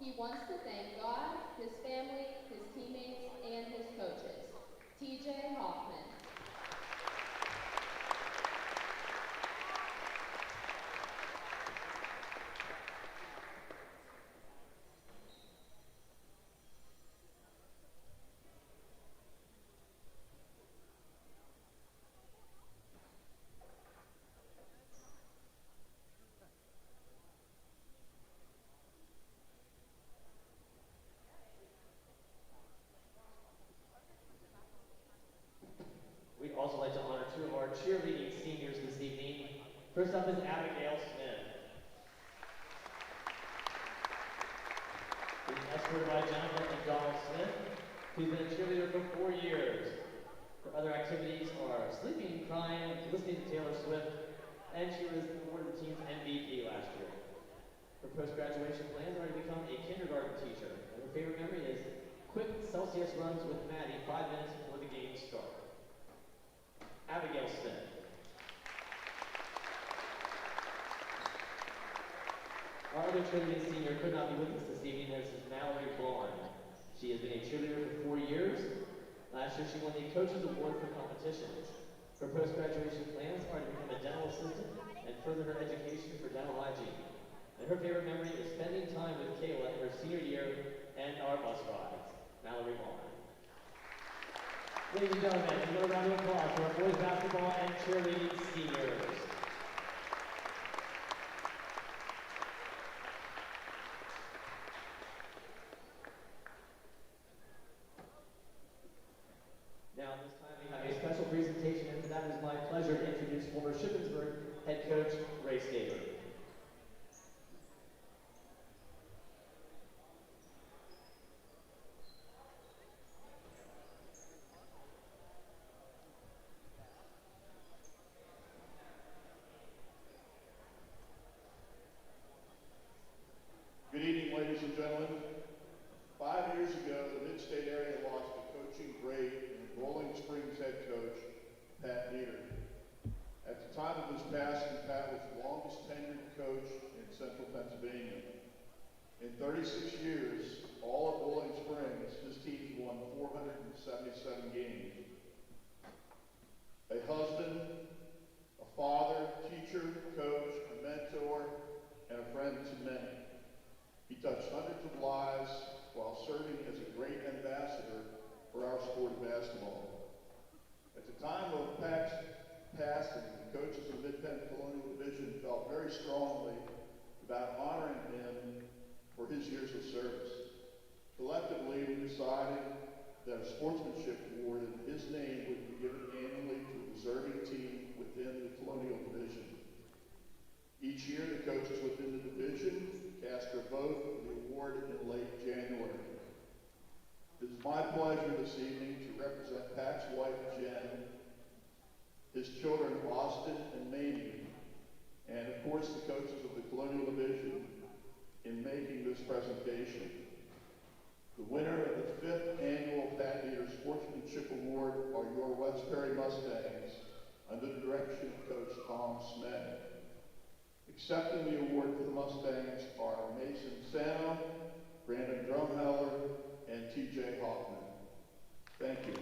He wants to thank God, his family, his teammates, and his coaches. TJ Hoffman. We'd also like to honor two of our cheerleading seniors this evening. First up is Abigail Smith. She's escorted by Jonathan and Donald Smith, who's been a cheerleader for 4 years. Her other activities are sleeping, crying, listening to Taylor Swift, and she was awarded the team's MVP last year. Her post-graduation plans are to become a kindergarten teacher, and her favorite memory is quick Celsius runs with Maddie 5 minutes before the games start. Abigail Smith. Our other cheerleading senior could not be with us this evening. This is Mallory Vaughn. She has been a cheerleader for 4 years. Last year, she won the Coaches Award for competitions. Her post-graduation plans are to become a dental assistant and further her education for dental hygiene. And her favorite memory is spending time with Kayla in her senior year and our bus rides. Mallory Vaughn. Ladies and gentlemen, another round of applause for our boys basketball and cheerleading seniors. Now, this time we have a special presentation, and that is my pleasure to introduce former Shippensburg head coach Ray Staver. Good evening, ladies and gentlemen. 5 years ago, the mid-state area lost a coaching great and Rolling Springs head coach, Pat Dieter. At the time of his passing, Pat was the longest tenured coach in central Pennsylvania. In 36 years, all at Rolling Springs, his teams won 477 games. A husband, a father, teacher, coach, a mentor, and a friend to many. He touched hundreds of lives while serving as a great ambassador for our sport of basketball. At the time of Pat's passing, the coaches of Mid-Penn Colonial Division felt very strongly about honoring him for his years of service. Collectively, we decided that a sportsmanship award in his name would be given annually to a deserving team within the Colonial Division. Each year, the coaches within the division cast their vote for the award in late January. It is my pleasure this evening to represent Pat's wife, Jen, his children, Austin and Mamie, and of course the coaches of the Colonial Division in making this presentation. The winner of the 5th annual Pat Dieter Sportsmanship Award are your West Perry Mustangs under the direction of Coach Tom Smith. Accepting the award for the Mustangs are Mason Sano, Brandon Drumheller, and TJ Hoffman. Thank you.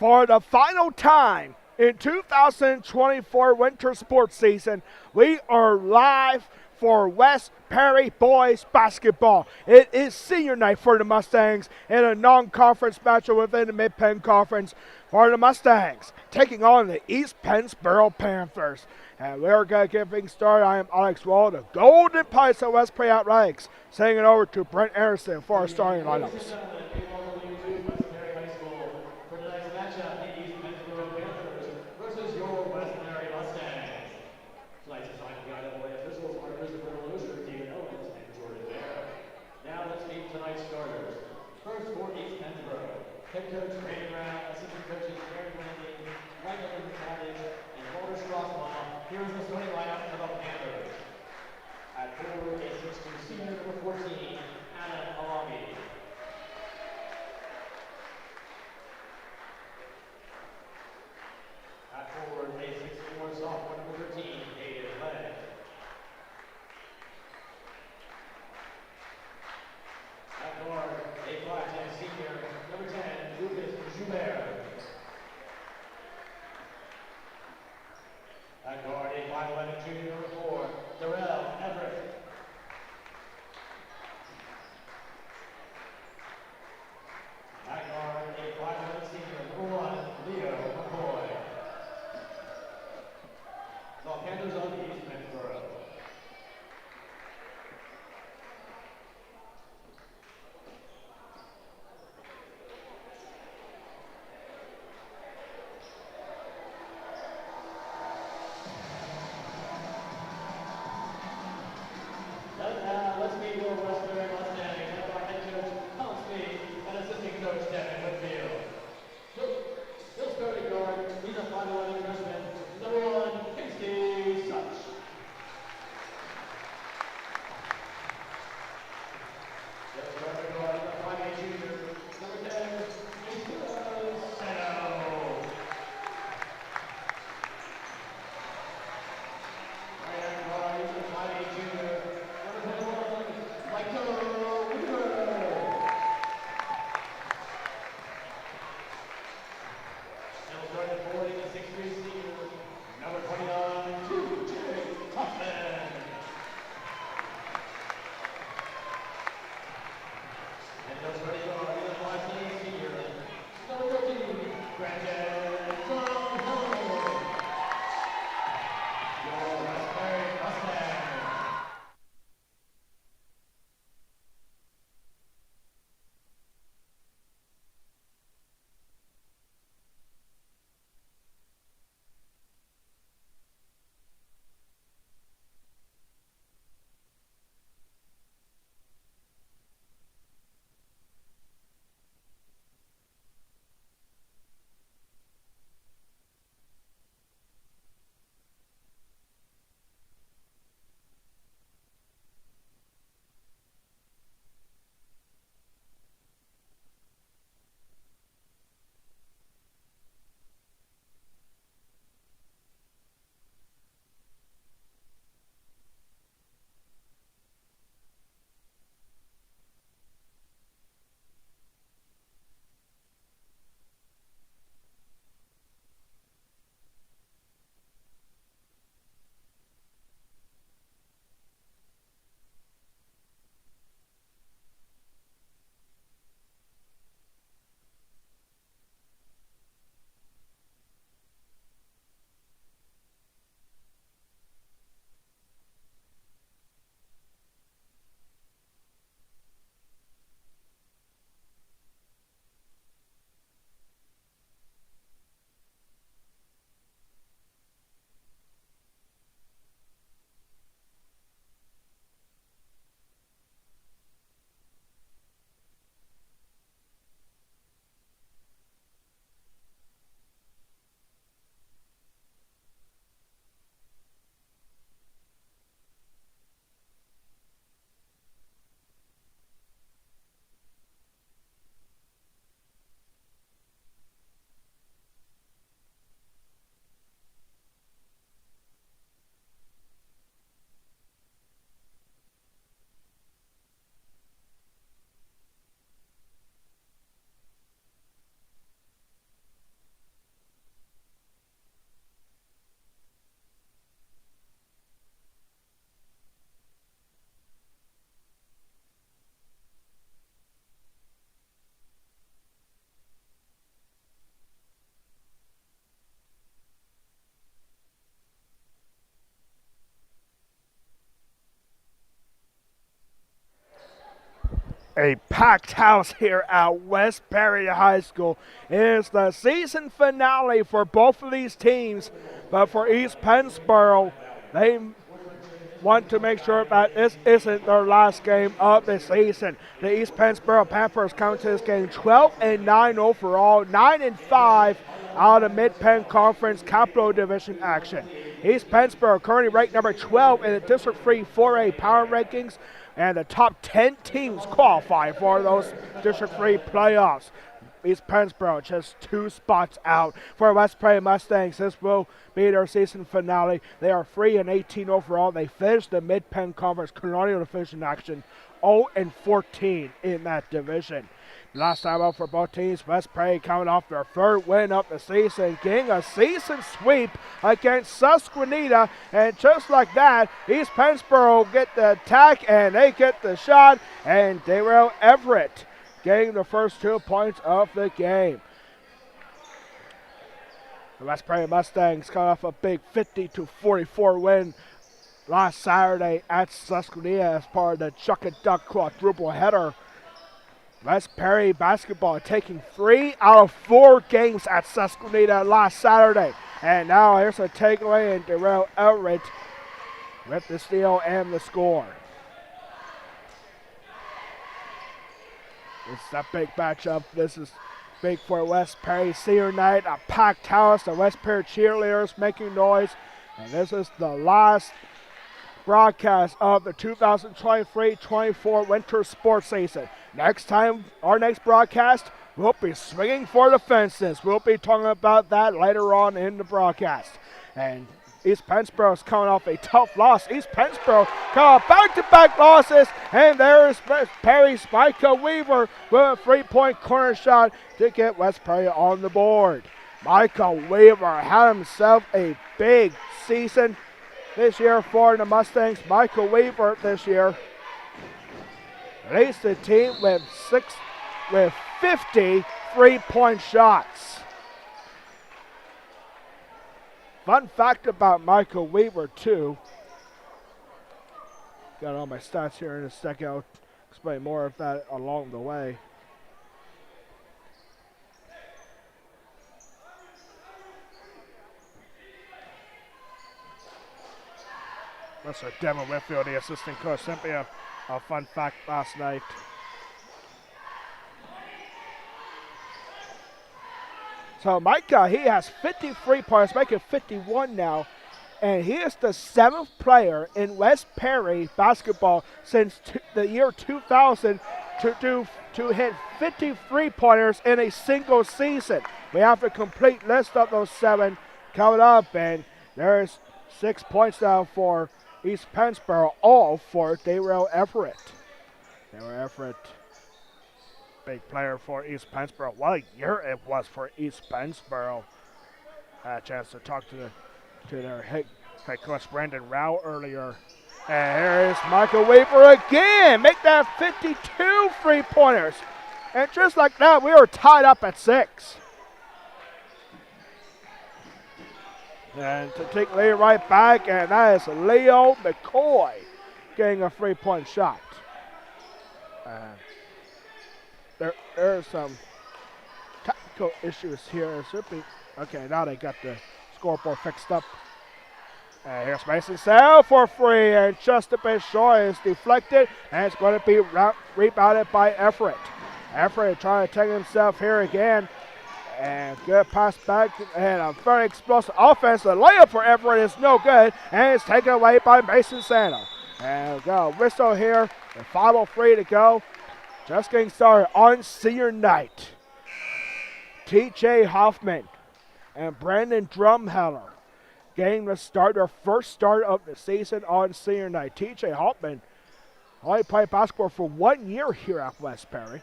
For the final time in 2024 winter sports season, we are live for West Perry boys basketball. It is senior night for the Mustangs in a non-conference matchup within the Mid-Penn Conference for the Mustangs, taking on the East Pennsboro Panthers. And we're going to get things started. I am Alex Wall, the Golden Pies of West Perry Athletics, sending it over to Brent Anderson for our starting lineups. Head coach Randy Brown, assistant coaches Aaron Wendy, Michael Savage, and Walter Strasbaugh. Here is the starting lineup for the Panthers. At forward, a 6'2" senior, number 14, Adam Alami. At forward, a 6'4" sophomore, number 13, Hayden Legg. At guard, a 5'10" senior, number 10, Lucas Joubert. At guard, a 5'11" junior, number 4, Darrell Everett. At guard, a 5'11" senior, number 1, Leo McCoy. The Panthers of East Pennsboro. Let's meet your West Perry Mustangs, led by head coach Tom Smee and assistant coach Devin Whitfield. He'll start at guard. He's a 5'11" freshman, number 1, Kinsky Such. He'll start at guard. He's a 5'8" junior, number 10, Nicholas Seno. Right at guard, he's a 5'8" junior, A packed house here at West Perry High School. It is the season finale for both of these teams, but for East Pennsboro, they want to make sure that this isn't their last game of the season. The East Pennsboro Panthers come to this game 12-9 overall, 9-5 out of Mid-Penn Conference Capital Division action. East Pennsboro currently ranked number 12 in the District 3 4A power rankings, and the top 10 teams qualify for those District 3 playoffs. East Pennsboro just 2 spots out for West Prairie Mustangs. This will be their season finale. They are 3-18 overall. They finished the Mid-Penn Conference Colonial Division action 0-14 in that division. Last time out for both teams, West Prairie coming off their third win of the season, getting a season sweep against Susquehanna, and just like that, East Pennsboro get the attack and they get the shot, and Daryl Everett getting the first 2 points of the game. The West Prairie Mustangs coming off a big 50-44 win last Saturday at Susquehanna as part of the Chuck and Duck quadruple header. West Perry basketball taking 3 out of 4 games at Susquehanna last Saturday. And now here's a takeaway, and Darrell Elridge with the steal and the score. It's that big matchup. This is big for West Perry senior night. A packed house. The West Perry cheerleaders making noise. And this is the last broadcast of the 2023-24 winter sports season. Next time, our next broadcast, we'll be swinging for the fences. We'll be talking about that later on in the broadcast. And East Pennsboro is coming off a tough loss. East Pennsboro coming off back-to-back losses, and there is Perry's Micah Weaver with a 3-point corner shot to get West Perry on the board. Micah Weaver had himself a big season this year for the Mustangs. Michael Weaver this year leads the team with 50 3-point shots. Fun fact about Michael Weaver too. Got all my stats here in a second. I'll explain more of that along the way. That's our Devin Whitfield, the assistant coach. Simply a fun fact last night. So Micah, he has 53 points, making 51 now. And he is the 7th player in West Perry basketball since the year 2000 to hit 53-pointers in a single season. We have a complete list of those 7 coming up, and there's 6 points now for East Pennsboro, all for Daryl Everett. Daryl Everett, big player for East Pennsboro. What a year it was for East Pennsboro. Had a chance to talk to their head coach Brandon Rao earlier. And here is Michael Weaver again. Make that 52 3-pointers. And just like that, we are tied up at 6. And to take lead right back, and that is Leo McCoy getting a 3-point shot. There are some technical issues here. Okay, now they got the scoreboard fixed up. And here's Mason Sale for 3, and just a bit short. Is deflected, and it's going to be rebounded by Everett. Everett trying to take himself here again. And good pass back, and a very explosive offense. The layup for Everett is no good, and it's taken away by Mason Sano. And we got a whistle here, and 5:03 to go. Just getting started on senior night. TJ Hoffman and Brandon Drumheller getting the start, their first start of the season on senior night. TJ Hoffman only played basketball for 1 year here at West Perry.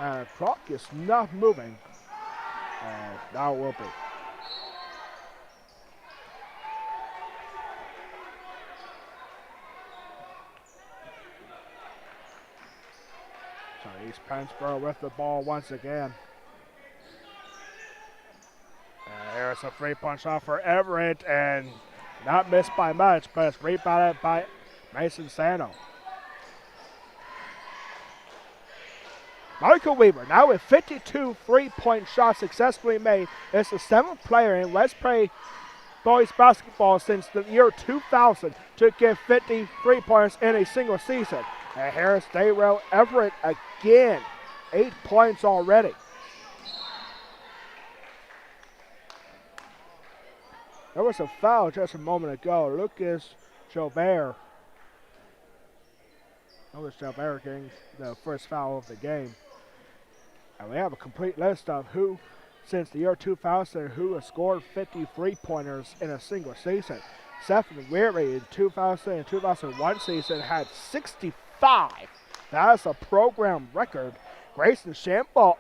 And the clock is not moving. And now it will be. So East Pennsboro with the ball once again. And here's a 3-point shot for Everett, and not missed by much, but it's rebounded by Mason Sano. Michael Weaver, now with 52 3-point shots successfully made, is the 7th player in West Prairie boys basketball since the year 2000 to get 53 points in a single season. And here's Daryl Everett again, 8 points already. There was a foul just a moment ago. Lucas Jobert. Lucas Jobert getting the first foul of the game. And we have a complete list of who, since the year 2000, who has scored 53-pointers in a single season. Stephen Weary in 2000 and 2001 season had 65. That's a program record. Grayson Shambaugh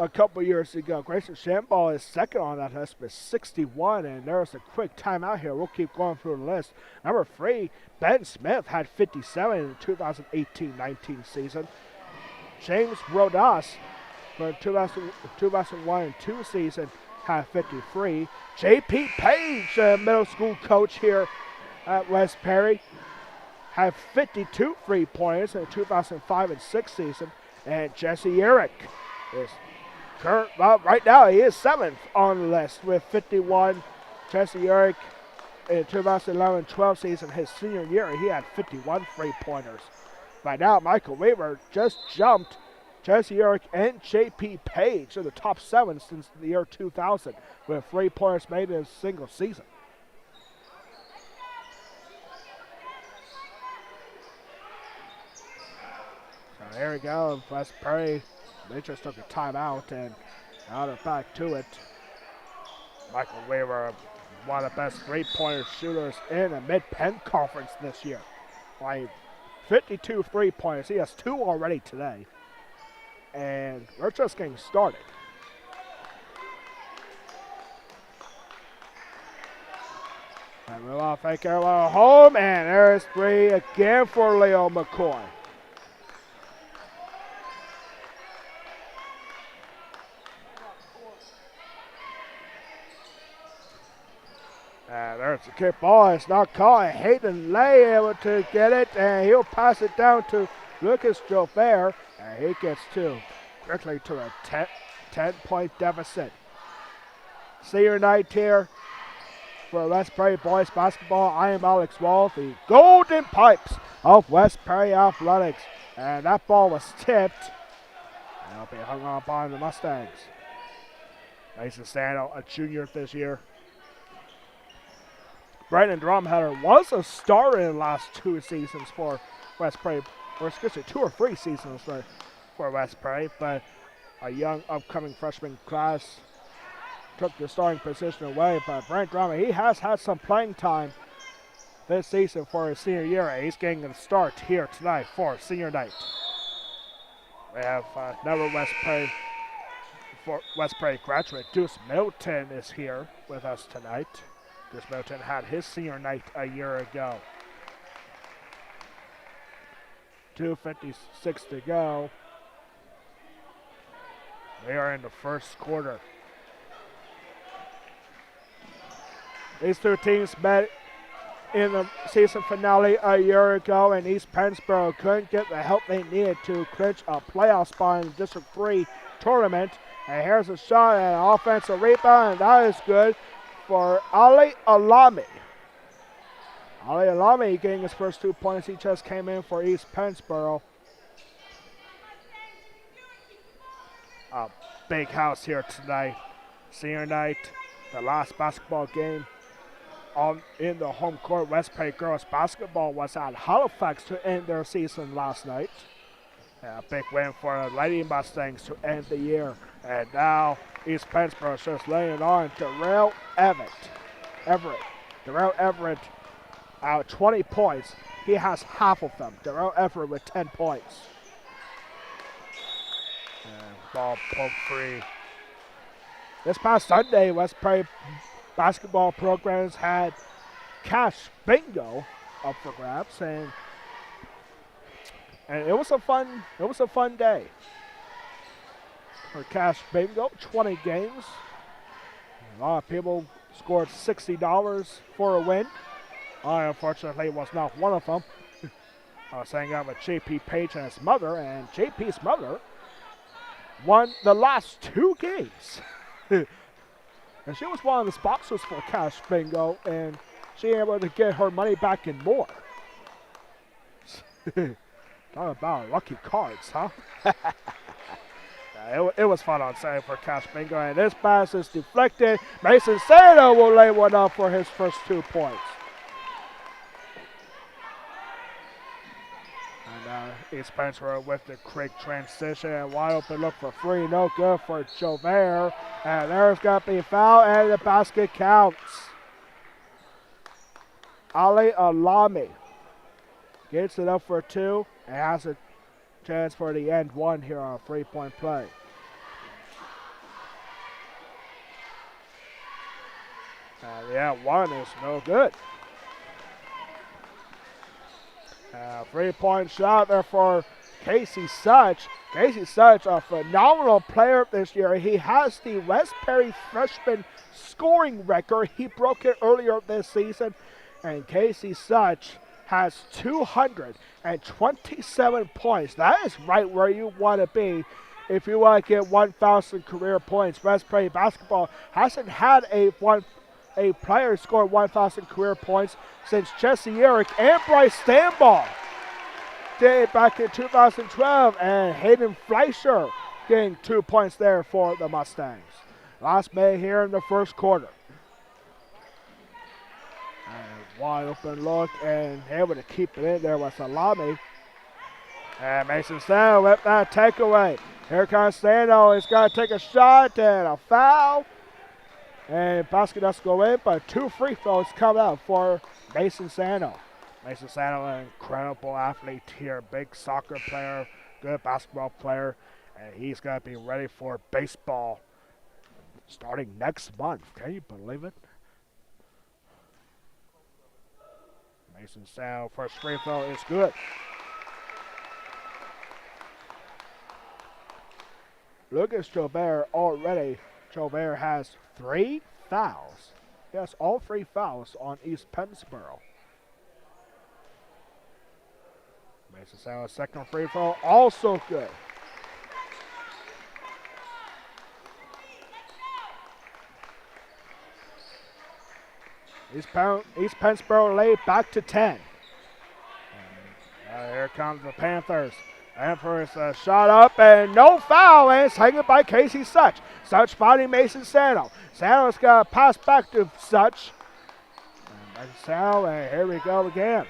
a couple years ago. Grayson Shambaugh is second on that list with 61, and there's a quick timeout here. We'll keep going through the list. Number 3, Ben Smith had 57 in the 2018-19 season. James Rodas for 2001 and 2 season had 53. J.P. Page, middle school coach here at West Perry, had 52 3-pointers in the 2005 and 6 season. And Jesse Eric is right now he is 7th on the list with 51. Jesse Eric in 2011-12 season, his senior year, he had 51 3-pointers. Right now, Michael Weaver just jumped Jesse Eric and J.P. Page to the top 7 since the year 2000 with 3-pointers made in a single season. So here we go, West Prairie. They just took a timeout and now they're back to it. Michael Weaver, one of the best 3-pointer shooters in the Mid-Penn Conference this year. Like 52 3-pointers. He has 2 already today. And we're just getting started. And we'll off fake Carolina home, and there's 3 again for Leo McCoy. And there's the kick ball. It's not caught. Hayden Lay able to get it, and he'll pass it down to Lucas Jobert, and he gets 2. Quickly to a 10-point deficit. Senior night here for West Prairie boys basketball. I am Alex Wall, the Golden Pipes of West Prairie Athletics. And that ball was tipped. And it'll be hung on by the Mustangs. Mason Sandel, a junior this year. Brandon Drumheader was a starter in the last 2 seasons for West Prairie, or excuse me, 2 or 3 seasons for West Prairie, but a young upcoming freshman class took the starting position away. But Brandon Drumheader, he has had some playing time this season for his senior year, and he's getting a start here tonight for senior night. We have another West Prairie graduate, Deuce Middleton, is here with us tonight. Deuce Middleton had his senior night a year ago. 2:56 to go. We are in the first quarter. These 2 teams met in the season finale a year ago, and East Pennsboro couldn't get the help they needed to clinch a playoff spot in the District 3 tournament. And here's a shot and an offensive rebound, and that is good for Ali Alami. Ali Alami getting his first 2 points. He just came in for East Pennsboro. A big house here tonight. Senior night, the last basketball game in the home court. West Prairie girls basketball was at Halifax to end their season last night. A big win for the Lady Mustangs to end the year. And now East Pennsboro is just laying it on. Darrell Everett. Darrell Everett out 20 points. He has half of them. Darrell Everett with 10 points. And ball poked free. This past Sunday, West Prairie basketball programs had cash bingo up for grabs, and it was a fun day for cash bingo. 20 games. A lot of people scored $60 for a win. I unfortunately was not one of them. I was hanging out with J.P. Page and his mother, and J.P.'s mother won the last 2 games. And she was one of the sponsors for Cash Bingo, and she able to get her money back and more. Talking about lucky cards, huh? It was fun on Saturday for Cash Bingo, and this pass is deflected. Mason Sano will lay one up for his first 2 points. And East Pennsboro with the quick transition and wide open look for 3. No good for Jovert. And there's going to be a foul, and the basket counts. Ali Alami gets it up for 2 and has a chance for the end 1 here on a 3-point play. And 1 is no good. 3-point shot there for Casey Such. Casey Such, a phenomenal player this year. He has the West Perry freshman scoring record. He broke it earlier this season. And Casey Such has 227 points. That is right where you want to be if you want to get 1,000 career points. West Perry basketball hasn't had a player score 1,000 career points since Jesse Eric and Bryce Stanball did it back in 2012, and Hayden Fleischer getting 2 points there for the Mustangs. Last minute here in the first quarter. And wide open look, and able to keep it in there with Salami. And Mason Sano with that takeaway. Here comes Sano. He's got to take a shot and a foul. And basket does go in, but 2 free throws come out for Mason Sano. Mason Sano, an incredible athlete here, big soccer player, good basketball player, and he's going to be ready for baseball starting next month. Can you believe it? Mason Sano, first free throw is good. Lucas Jobert already. Jobert has 3 fouls. Yes, all 3 fouls on East Pennsboro. Mason Sano's second free throw, also good. East Pennsboro laid back to 10. Here comes the Panthers. Panthers shot up and no foul, and it's hanging by Casey Such. Such finding Mason Sano. Sano's got to pass back to Such. And Sano, and here we go again.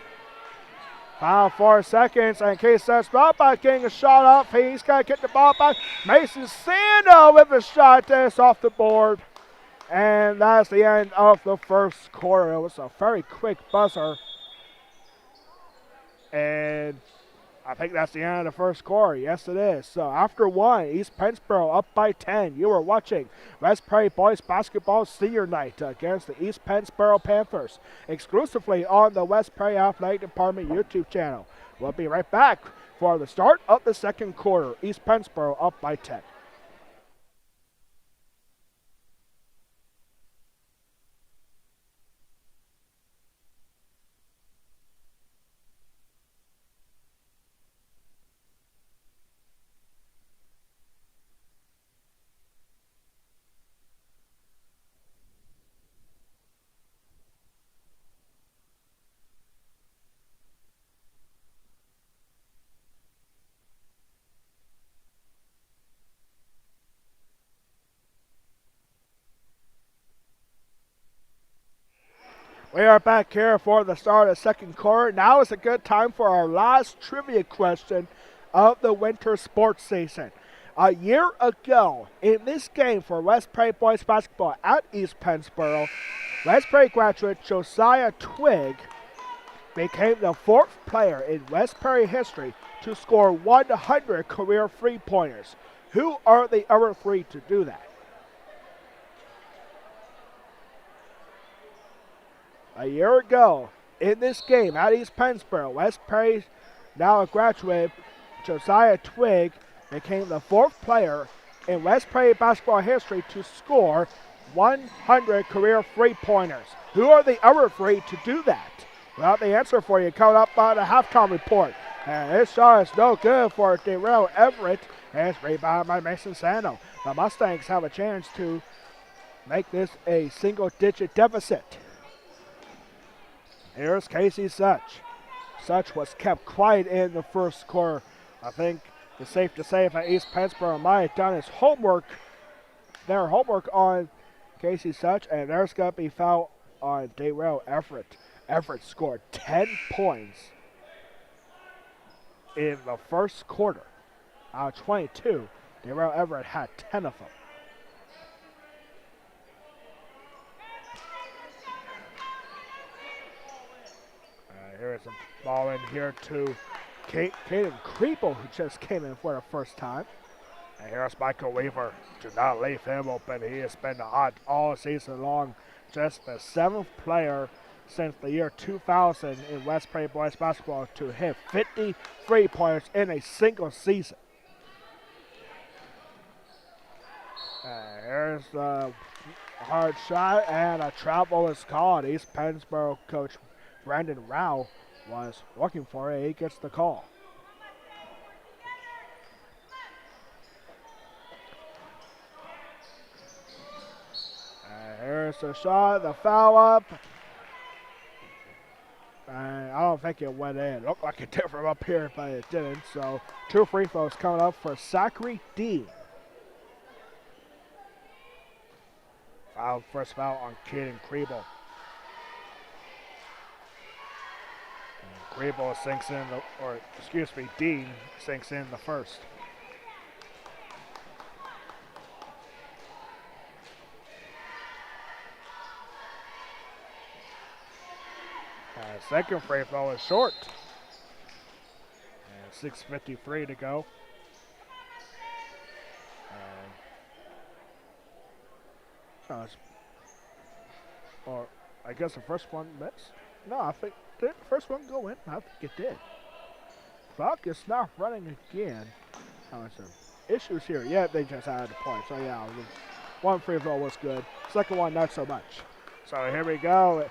Final 4 seconds, and Casey Such ball back getting a shot up. He's got to get the ball back. Mason Sano with a shot that's off the board. And that's the end of the first quarter. It was a very quick buzzer. And I think that's the end of the first quarter. Yes, it is. So after 1, East Pennsboro up by 10. You are watching West Prairie Boys Basketball Senior Night against the East Pennsboro Panthers, exclusively on the West Prairie Athletic Department YouTube channel. We'll be right back for the start of the second quarter. East Pennsboro up by 10. We are back here for the start of the second quarter. Now is a good time for our last trivia question of the winter sports season. A year ago, in this game for West Prairie Boys Basketball at East Pennsboro, West Prairie graduate Josiah Twigg became the 4th player in West Prairie history to score 100 career three-pointers. Who are the other 3 to do that? A year ago, in this game at East Pennsboro, West Prairie, now a graduate, Josiah Twigg, became the 4th player in West Prairie basketball history to score 100 career three-pointers. Who are the other 3 to do that? Well, the answer for you coming up on the halftime report. And this shot is no good for Darrell Everett. And it's rebounded by Mason Sano. The Mustangs have a chance to make this a single-digit deficit. Here's Casey Such. Such was kept quiet in the first quarter. I think it's safe to say that East Pennsboro might have done their homework on Casey Such, and there's going to be foul on Darrell Everett. Everett scored 10 points in the first quarter. Out of 22, Darrell Everett had 10 of them. Here's a ball in here to Caden Kriebel, who just came in for the first time. And here's Michael Weaver. Do not leave him open. He has been hot all season long. Just the 7th player since the year 2000 in West Prairie boys basketball to hit 53 points in a single season. Here's the hard shot, and a travel is called. East Pennsboro coach Brandon Rao was looking for it. He gets the call. Here's the shot, the foul up. And I don't think it went in. It looked like it did from up here, but it didn't. So 2 free throws coming up for Zachary Dean. First foul on Caden Kriebel. Kriebel sinks in, Dean sinks in the first. Second free throw is short. And 6:53 to go. Or I guess the first one missed. No, I think did the first one go in? I think it did. Clock is not running again. Some issues here. Yeah, they just added a point. So yeah, one free throw was good. Second one, not so much. So here we go.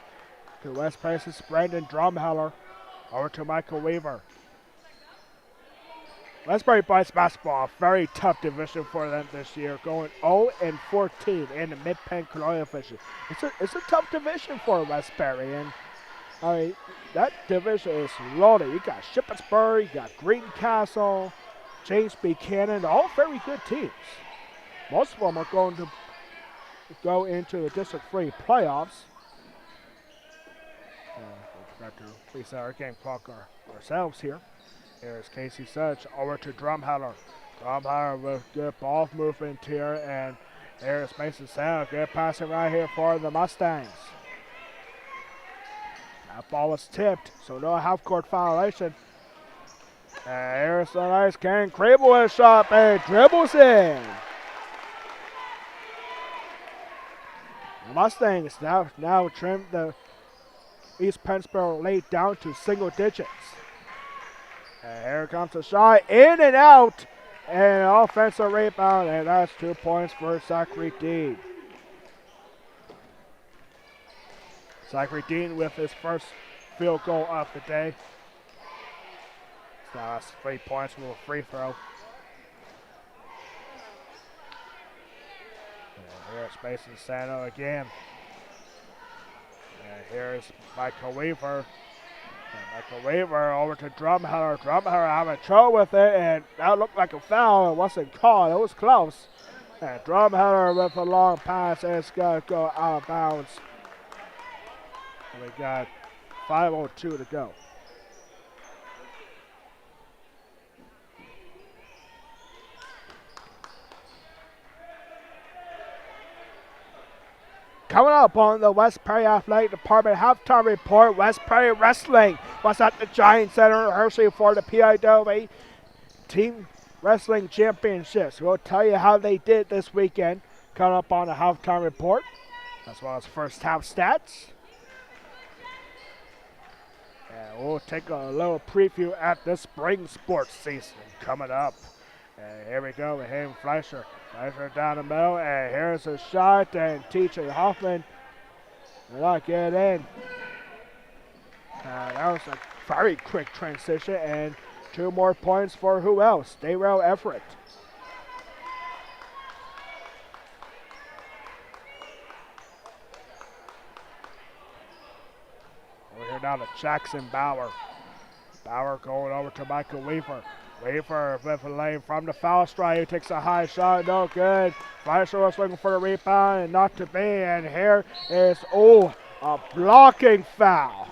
To West Price's Brandon Drumheller. Over to Michael Weaver. Westbury boys basketball, a very tough division for them this year, going 0-14 in the Mid-Penn Colonial Division. It's a tough division for Westbury, and I mean, that division is loaded. You got Shippensburg, you got Greencastle, James Buchanan, all very good teams. Most of them are going to go into the District 3 playoffs. We got to reset our game clock ourselves here. Here's Casey Such over to Drumheller. Drumheller with good ball movement here, and there's Mason Sound. Good passing right here for the Mustangs. That ball was tipped, so no half-court violation. And here's the nice Ken Crable with a shot, and dribbles in. The Mustangs now trim the East Pennsboro lead down to single digits. And here comes the shot, in and out, and an offensive rebound, and that's 2 points for Zachary Dean. Zachary Dean with his first field goal of the day. So that's 3 points with a free throw. And here's Mason Sano again. And here's Michael Weaver. And Michael Weaver over to Drumheller. Drumheller having trouble with it, and that looked like a foul. It wasn't called. It was close. And Drumheller with a long pass, and it's going to go out of bounds. And we got 5:02 to go. Coming up on the West Prairie Athletic Department halftime report, West Prairie Wrestling was at the Giant Center rehearsing for the PIAA Team Wrestling Championships. We'll tell you how they did this weekend. Coming up on the halftime report, as well as first half stats. And we'll take a little preview at the spring sports season coming up. And here we go with Hayden Fleischer. Fleischer down the middle, and here's a shot, and TJ Hoffman will not get in. That was a very quick transition, and 2 more points for who else? Daryl Everett. We're here now to Jackson Bauer. Bauer going over to Michael Weaver. Weaver with a lane from the foul stripe. He takes a high shot, no good. Fleischer was looking for the rebound and not to be. And here is, a blocking foul.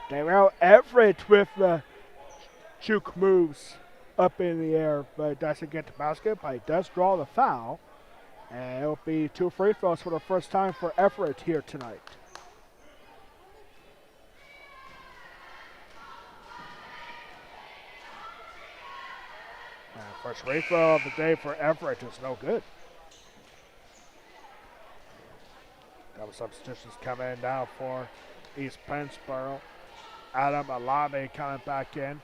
Daryl Everett with the juke moves up in the air, but doesn't get the basket, but he does draw the foul. And it'll be 2 free throws for the first time for Everett here tonight. And first free throw of the day for Everett is no good. Double substitutions coming in now for East Pennsboro. Adam Alame coming back in.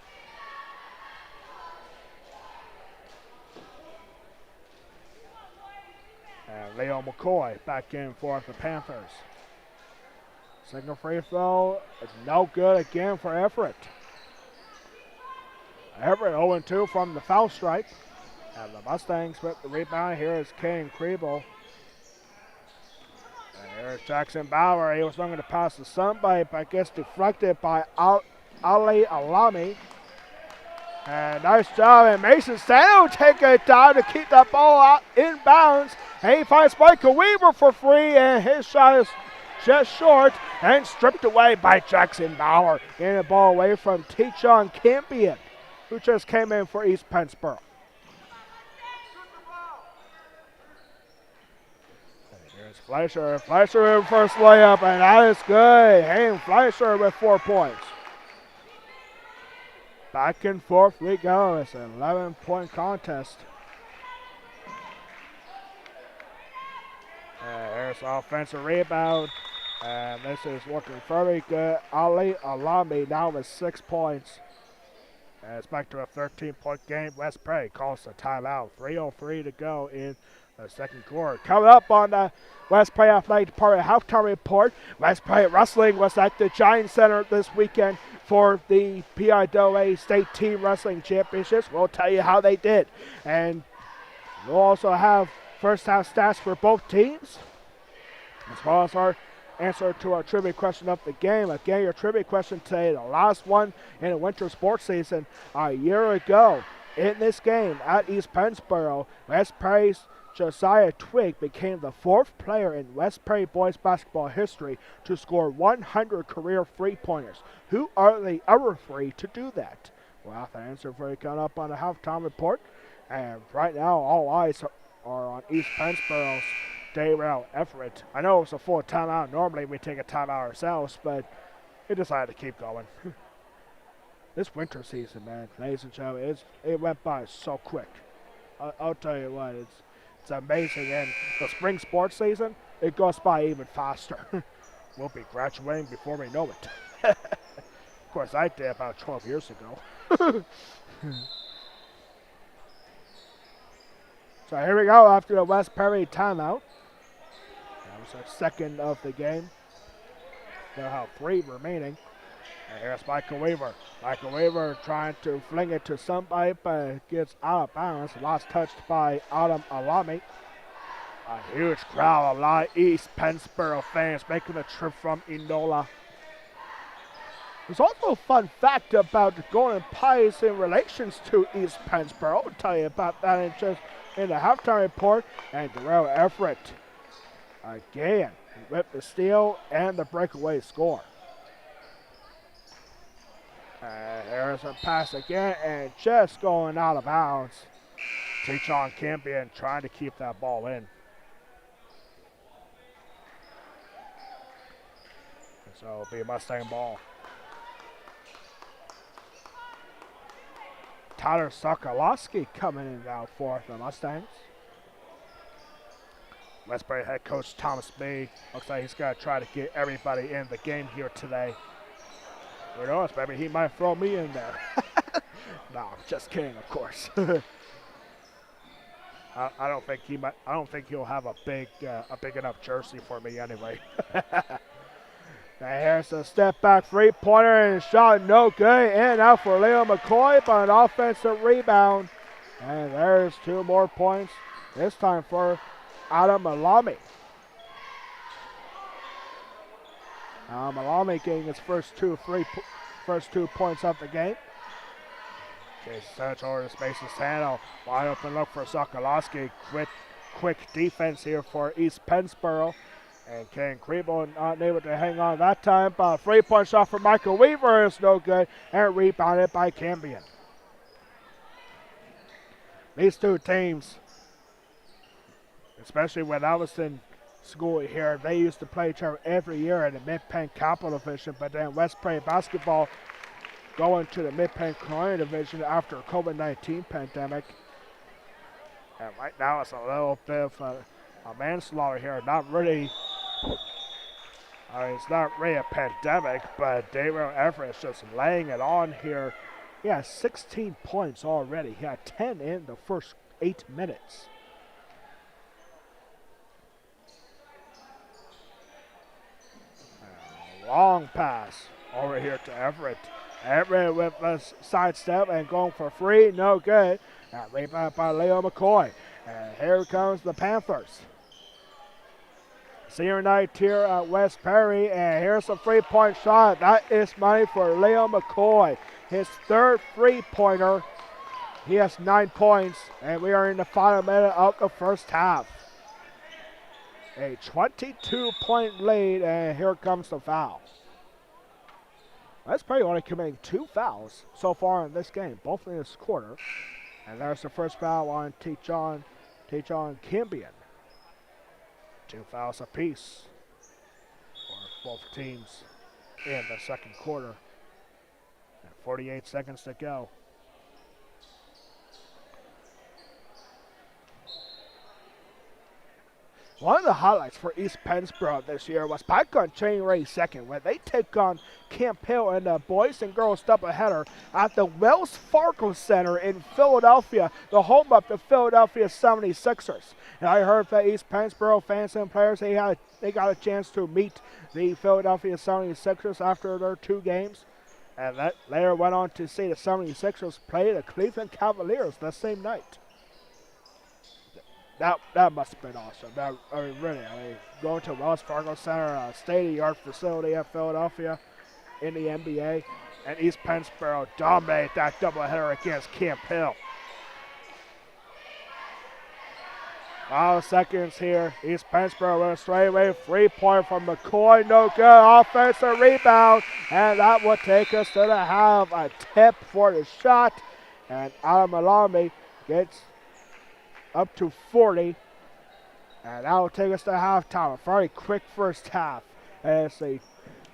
And Leo McCoy back in for the Panthers. Second free throw is no good again for Everett. Everett 0-2 from the foul stripe. And the Mustangs with the rebound. Here is Kane Kriebel. And here's Jackson Bauer. He was looking to pass to somebody, but gets deflected by Ali Alami. And nice job. And Mason Sano take it down to keep that ball out in bounds. And he finds Michael Weaver for free, and his shot is just short and stripped away by Jackson Bauer. Getting the ball away from T-John Campion, who just came in for East Pennsboro. Here's Fleischer. Fleischer in first layup, and that is good. Hayden Fleischer with 4 points. Back and forth we go. It's an 11-point contest. Here's the offensive rebound. And this is looking very good. Ali Alami now with 6 points. And it's back to a 13-point game. West Prairie calls the timeout. 3:03 to go in the second quarter. Coming up on the West Prairie Athletic Department halftime report. West Prairie Wrestling was at the Giant Center this weekend for the PIAA State Team Wrestling Championships. We'll tell you how they did. And we'll also have first half stats for both teams, as well as our answer to our trivia question of the game. Again, your trivia question today, the last one in the winter sports season. A year ago in this game at East Pennsboro, West Prairie's Josiah Twig became the 4th player in West Prairie boys basketball history to score 100 career three-pointers. Who are the other 3 to do that? We'll have to answer for you coming up on the halftime report. And right now, all eyes are on East Pennsboro's Daryl Everett. I know it's a full timeout. Normally we take a timeout ourselves, but we decided to keep going. This winter season, man, ladies and gentlemen, it went by so quick. I'll tell you what, it's amazing. And the spring sports season, it goes by even faster. We'll be graduating before we know it. Of course, I did about 12 years ago. So here we go after the West Prairie timeout. That was our second of the game. They'll have 3 remaining. And here's Michael Weaver. Michael Weaver trying to fling it to somebody, but it gets out of bounds. Last touched by Adam Alami. A huge crowd, a lot of East Pennsboro fans making the trip from Enola. There's also a fun fact about the Golden Pies in relations to East Pennsboro. I'll tell you about that in the halftime report. And Darrell Everett again with the steal and the breakaway score. And here's a pass again, and just going out of bounds. T-John Campion trying to keep that ball in. So it'll be a Mustang ball. Tyler Sokolowski coming in now for the Mustangs. West Prairie head coach Thomas B. Looks like he's going to try to get everybody in the game here today. Who knows, maybe he might throw me in there. No, I'm just kidding, of course. I don't think he might. I don't think he'll have a big enough jersey for me anyway. And here's a step back three-pointer and shot no good. In and out for Leo McCoy, but an offensive rebound. And there's 2 more points, this time for Adam Alami. Alami getting his first two points of the game. Jason Sturridge over the space of Sano. Wide open look for Sokolowski. Quick defense here for East Pennsboro. And Ken Krebo not able to hang on that time. But a 3-point shot for Michael Weaver is no good. And rebounded by Cambion. These two teams, especially when I was in school here, they used to play each other every year in the Mid-Penn Capital Division. But then West Prairie basketball going to the Mid-Penn Colonial Division after the COVID-19 pandemic. And right now it's a little bit of a manslaughter here. Not really, it's not really a pandemic, but Daryl Everett is just laying it on here. He has 16 points already. He had 10 in the first 8 minutes. Long pass over here to Everett. Everett with a sidestep and going for 3, no good. And rebound by Leo McCoy. And here comes the Panthers. Senior night here at West Perry, and here's a 3-point shot. That is money for Leo McCoy. His third 3-pointer. He has 9 points, and we are in the final minute of the first half. A 22-point lead, and here comes the foul. West Perry only committing 2 fouls so far in this game, both in this quarter. And there's the first foul on Tejon Cambion. 2 fouls apiece for both teams in the second quarter. And 48 seconds to go. One of the highlights for East Pennsboro this year was back on January 2nd when they take on Camp Hill in the boys and girls doubleheader at the Wells Fargo Center in Philadelphia, the home of the Philadelphia 76ers. And I heard that East Pennsboro fans and players, they got a chance to meet the Philadelphia 76ers after their 2 games. And that later went on to see the 76ers play the Cleveland Cavaliers that same night. That must have been awesome. Really, going to Wells Fargo Center, a state-of-the-art facility at Philadelphia in the NBA, and East Pennsboro dominate that doubleheader against Camp Hill. 5 seconds here. East Pennsboro with a straightaway 3-point from McCoy. No good. Offensive rebound, and that will take us to the half. A tip for the shot, and Adam Alami gets up to 40, and that will take us to halftime. A very quick first half. And it's a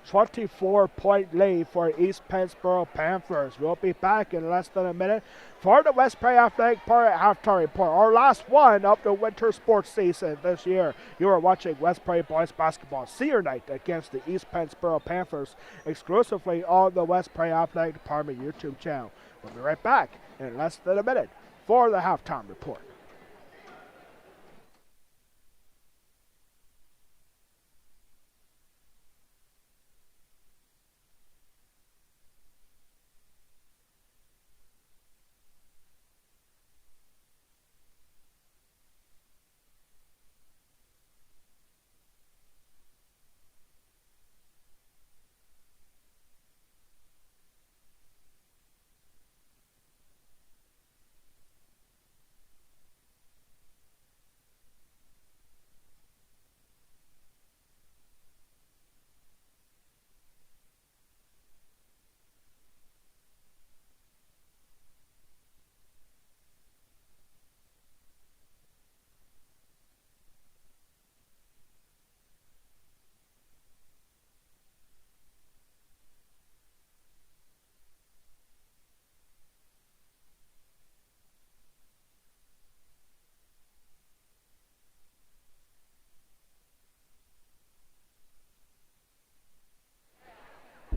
24-point lead for East Pennsboro Panthers. We'll be back in less than a minute for the West Prairie Athletic Park halftime report, our last one of the winter sports season this year. You are watching West Prairie Boys Basketball Senior Night against the East Pennsboro Panthers exclusively on the West Prairie Athletic Department YouTube channel. We'll be right back in less than a minute for the halftime report.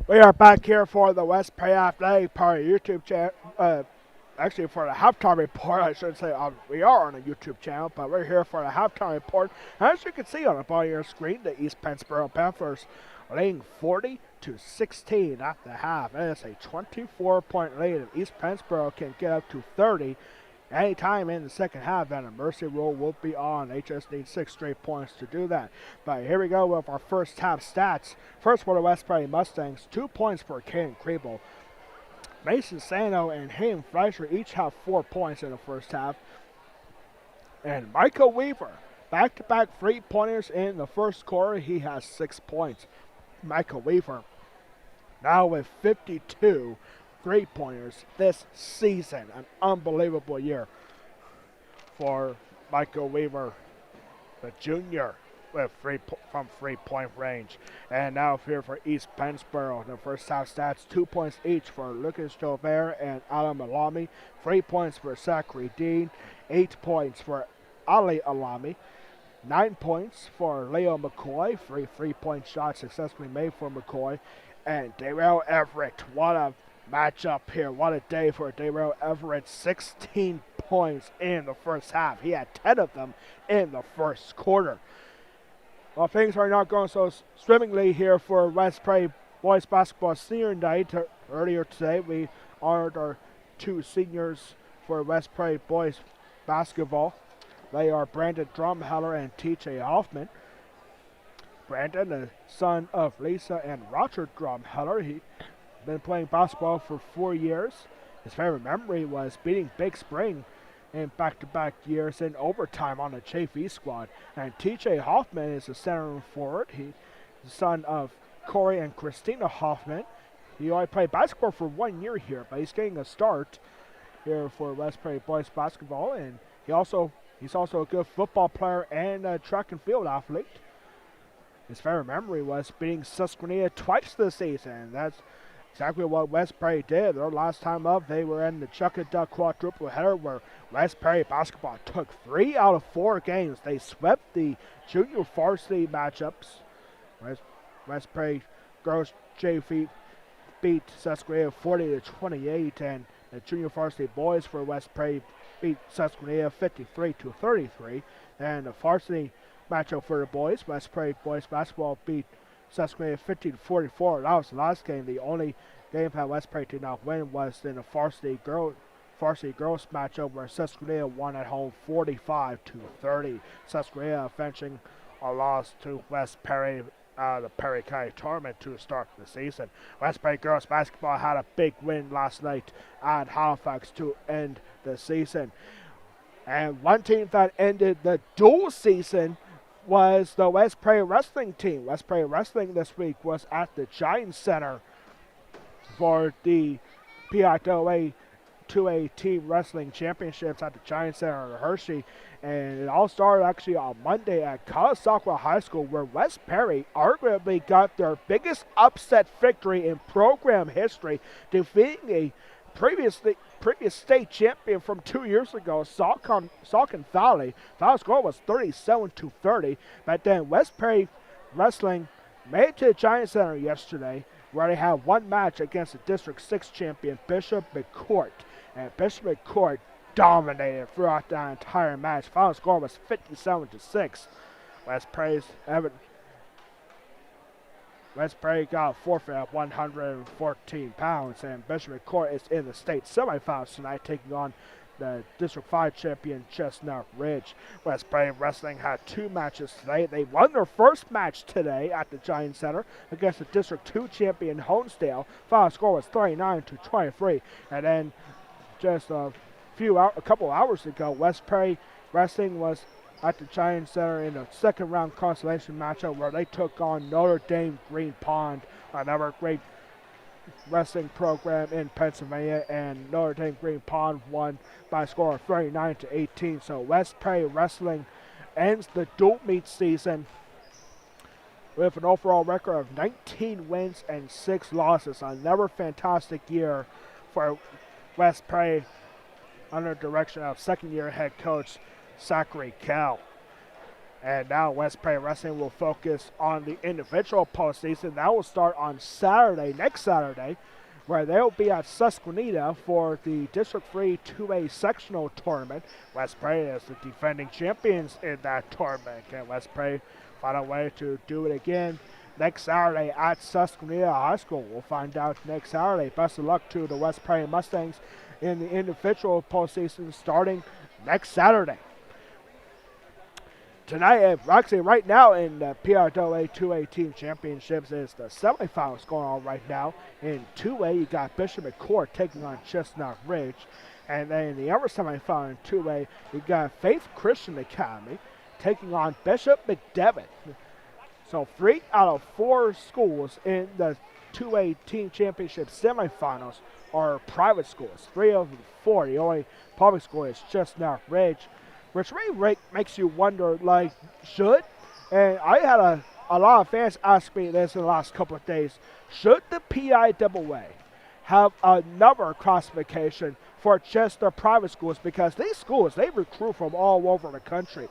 We are back here for the West Prairie Athletic Park YouTube channel. Actually, for the halftime report, I should say. We are on a YouTube channel, but we're here for the halftime report. As you can see on the bottom of your screen, the East Pennsboro Panthers leading 40-16 at the half. It is a 24-point lead. If East Pennsboro can get up to 30 anytime in the second half, then a mercy rule will be on. They just need 6 straight points to do that. But here we go with our first half stats. First for the West Prairie Mustangs, 2 points for Caden Kriebel. Mason Sano and Hayden Fleischer each have 4 points in the first half. And Michael Weaver, back-to-back 3-pointers in the first quarter. He has 6 points. Michael Weaver now with 52 3-pointers this season. An unbelievable year for Michael Weaver, the junior, with from 3-point range. And now here for East Pennsboro, the first half stats, 2 points each for Lucas Joubert and Alam Alami, 3 points for Zachary Dean, 8 points for Ali Alami, 9 points for Leo McCoy, 3 3-point shots successfully made for McCoy, and Darrell Everett. What a matchup here. What a day for Darrell Everett. 16 points in the first half. He had 10 of them in the first quarter. Well, things are not going so swimmingly here for West Prairie Boys Basketball Senior Night. Earlier today, we honored our 2 seniors for West Prairie Boys Basketball. They are Brandon Drumheller and TJ Hoffman. Brandon, the son of Lisa and Roger Drumheller, he's been playing basketball for 4 years. His favorite memory was beating Big Spring in back-to-back years in overtime on the JV squad. And TJ Hoffman is a center and forward. He's the son of Corey and Christina Hoffman. He only played basketball for 1 year here, but he's getting a start here for West Prairie Boys Basketball. And he's also a good football player and a track and field athlete. His favorite memory was beating Susquehanna twice this season. That's exactly what West Prairie did. Their last time up, they were in the Chuck-a-Duck quadruple header where West Prairie basketball took 3 out of 4 games. They swept the junior varsity matchups. West Prairie girls JV beat Susquehanna 40-28, and the junior varsity boys for West Prairie beat Susquehanna 53-33. And the varsity matchup for the boys, West Prairie Boys Basketball beat Susquehanna 50-44. That was the last game. The only game that West Prairie did not win was in the varsity girls matchup where Susquehanna won at home 45-30. Susquehanna finishing a loss to West Prairie, the Perry County tournament to start the season. West Prairie girls basketball had a big win last night at Halifax to end the season. And one team that ended the dual season was the West Prairie Wrestling team. West Prairie Wrestling this week was at the Giant Center for the PIAA 2A Team Wrestling Championships at the Giant Center in Hershey. And it all started actually on Monday at Calasaqua High School, where West Prairie arguably got their biggest upset victory in program history, defeating a previous state champion from 2 years ago, Saucon Valley. That score was 37-30. But then West Prairie Wrestling made it to the Giant Center yesterday, where they had one match against the District 6 champion, Bishop McCourt. And Bishop McCourt dominated throughout that entire match. Final score was 57-6. West Prairie got a forfeit of 114 pounds, and Bishop McCourt is in the state semifinals tonight, taking on the District 5 champion Chestnut Ridge. West Prairie Wrestling had 2 matches today. They won their first match today at the Giant Center against the District 2 champion Honesdale. Final score was 39-23. And then just a couple hours ago, West Prairie Wrestling was at the Giant Center in a second round consolation matchup where they took on Notre Dame Green Pond, another great wrestling program in Pennsylvania, and Notre Dame Green Pond won by a score of 39-18. So West Prairie Wrestling ends the dual meet season with an overall record of 19 wins and 6 losses. Another fantastic year for West Prairie under the direction of second-year head coach Zachary Kell. And now West Prairie Wrestling will focus on the individual postseason. That will start on next Saturday, where they'll be at Susquehanna for the District 3 2A sectional tournament. West Prairie is the defending champions in that tournament. And West Prairie found a way to do it again next Saturday at Susquehanna High School. We'll find out next Saturday. Best of luck to the West Prairie Mustangs in the individual postseason starting next Saturday. Tonight, actually right now in the PRWA 2A Team Championships is the semifinals going on right now. In 2A, you got Bishop McCourt taking on Chestnut Ridge. And then in the other semifinal in 2A, you got Faith Christian Academy taking on Bishop McDevitt. So 3 out of 4 schools in the 2A Team Championship semifinals are private schools. 3 of 4, the only public school is Chestnut Ridge, which really makes you wonder, like, should, and I had a lot of fans ask me this in the last couple of days, should the PIAA have another classification for just their private schools? Because these schools, they recruit from all over the country.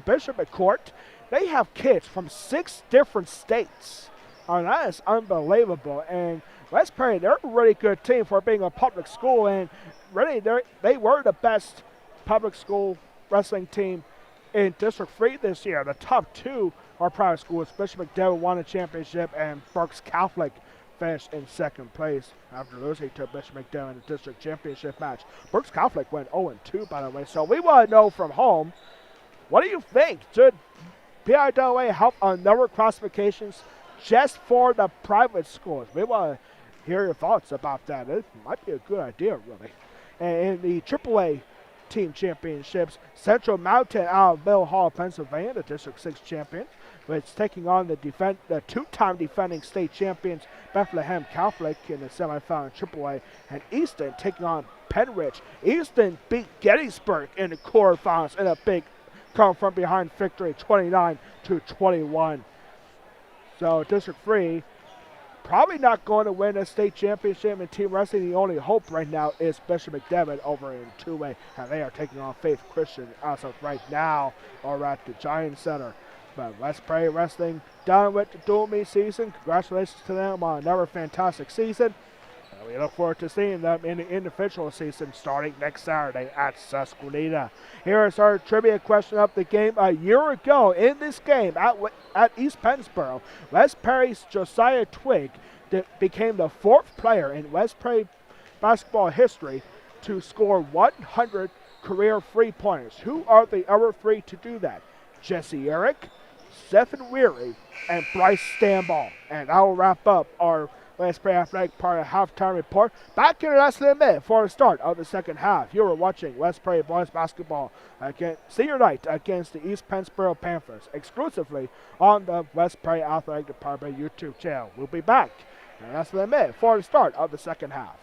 Bishop McCourt, they have kids from 6 different states. That is unbelievable. And West Prairie, they're a really good team for being a public school, and really they were the best public school wrestling team in District 3 this year. The top 2 are private schools. Bishop McDevitt won a championship, and Berks Catholic finished in 2nd place after losing to Bishop McDevitt in the district championship match. Berks Catholic went 0-2, by the way. So we want to know from home, what do you think? Should PIAA help on number classifications just for the private schools? We want to hear your thoughts about that. It might be a good idea, really. And in the AAA Team Championships, Central Mountain out of Mill Hall, Pennsylvania, the District 6 champion, it's taking on the 2-time defending state champions Bethlehem Catholic in the semifinal in AAA, and Easton taking on Penridge. Easton beat Gettysburg in the quarterfinals in a big come from behind victory, 29-21. So District 3 probably not going to win a state championship in team wrestling. The only hope right now is Bishop McDevitt over in 2A, and they are taking on Faith Christian as of right now, or at the Giant Center. But West Prairie Wrestling done with the dual meet season. Congratulations to them on another fantastic season. And we look forward to seeing them in the individual season starting next Saturday at Susquehanna. Here is our trivia question of the game. A year ago in this game at East Pennsboro, West Prairie's Josiah Twig became the 4th player in West Prairie basketball history to score 100 career three-pointers. Who are the other 3 to do that? Jesse Eric, Stephen Weary, and Bryce Stanball. And I will wrap up our West Prairie Athletic part of halftime report. Back in less than a minute for the start of the second half. You are watching West Prairie boys basketball senior night against the East Pennsboro Panthers, exclusively on the West Prairie Athletic Department YouTube channel. We'll be back in less than a minute for the start of the second half.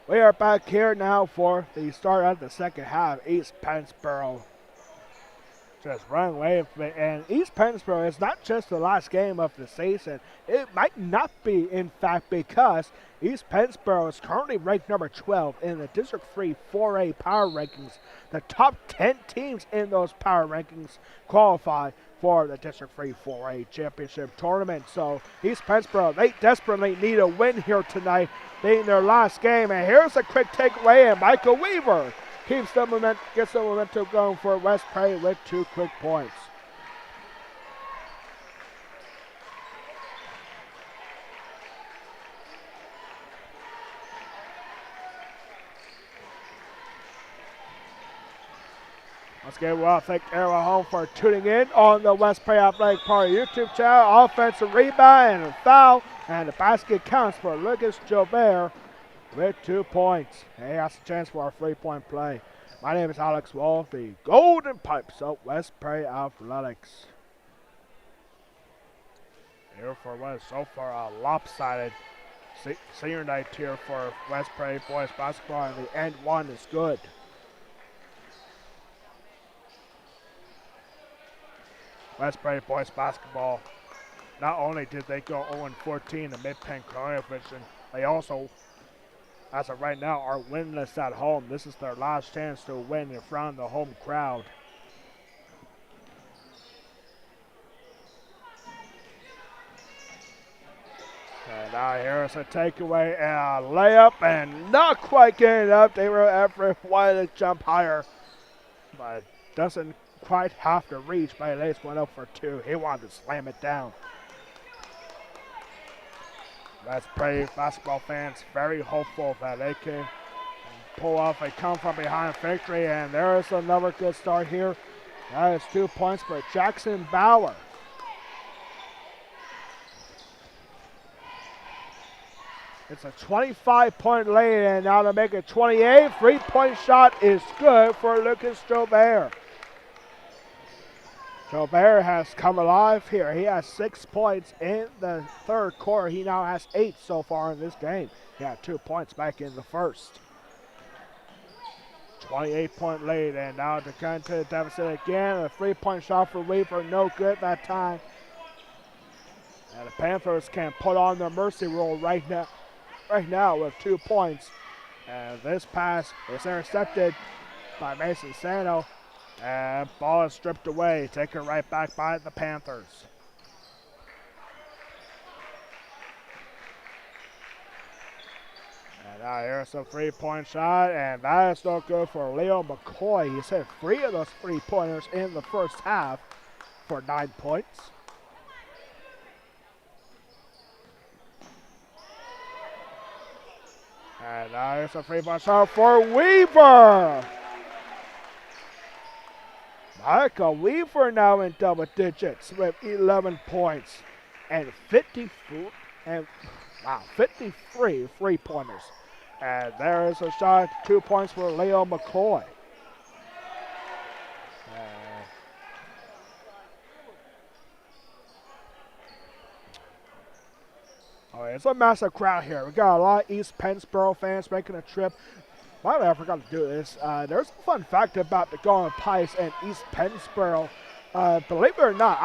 We are back here now for the start of the second half. East Pennsboro just running away with it. And East Pennsboro is not just the last game of the season. It might not be, in fact, because East Pennsboro is currently ranked number 12 in the District 3 4A power rankings. The top 10 teams in those power rankings qualify for the District 3 4A championship tournament. So East Pennsboro, they desperately need a win here tonight, being their last game. And here's a quick takeaway, and Michael Weaver gets the momentum going for West Prairie with 2 quick points. Let's give a thank everyone home for tuning in on the West Prairie Athletic Party YouTube channel. Offensive rebound and a foul, and the basket counts for Lucas Jobert with 2 points. Hey, that's a chance for our 3-point play. My name is Alex Wolf, the Golden Pipes of West Prairie Athletics. Here for what is so far a lopsided senior night here for West Prairie boys basketball, and the end one is good. West Prairie boys basketball. Not only did they go 0-14 in the Mid-Penn Colonial Division, they also, as of right now, are winless at home. This is their last chance to win in front of the home crowd. And now here's a takeaway and a layup, and not quite getting up. They were effort wanted to jump higher, but doesn't quite have to reach. But Lace went up for two. He wanted to slam it down. Let's pray basketball fans very hopeful that they can pull off a come from behind victory. And there's another good start here. That is 2 points for Jackson Bauer. It's a 25-point lead, and now to make it 28. 3-point shot is good for Lucas Jobert. Jobert has come alive here. He has 6 points in the third quarter. He now has 8 so far in this game. He had 2 points back in the first. 28-point lead, and now to cut into the deficit again. A 3-point shot for Weaver, no good that time. And the Panthers can put on their mercy rule right now with 2 points. And this pass is intercepted by Mason Sano. And ball is stripped away, taken right back by the Panthers. And now here's a 3-point shot, and that is no good for Leo McCoy. He's hit 3 of those 3-pointers in the first half for 9 points. And now here's a 3-point shot for Weaver. Michael Weaver now in double digits with 11 points and 53 3-pointers. And there is a shot, 2 points for Leo McCoy. It's a massive crowd here. We got a lot of East Pennsboro fans making a trip. By the way, I forgot to do this. There's a fun fact about the Golden Pipes and East Pennsboro. Believe it or not,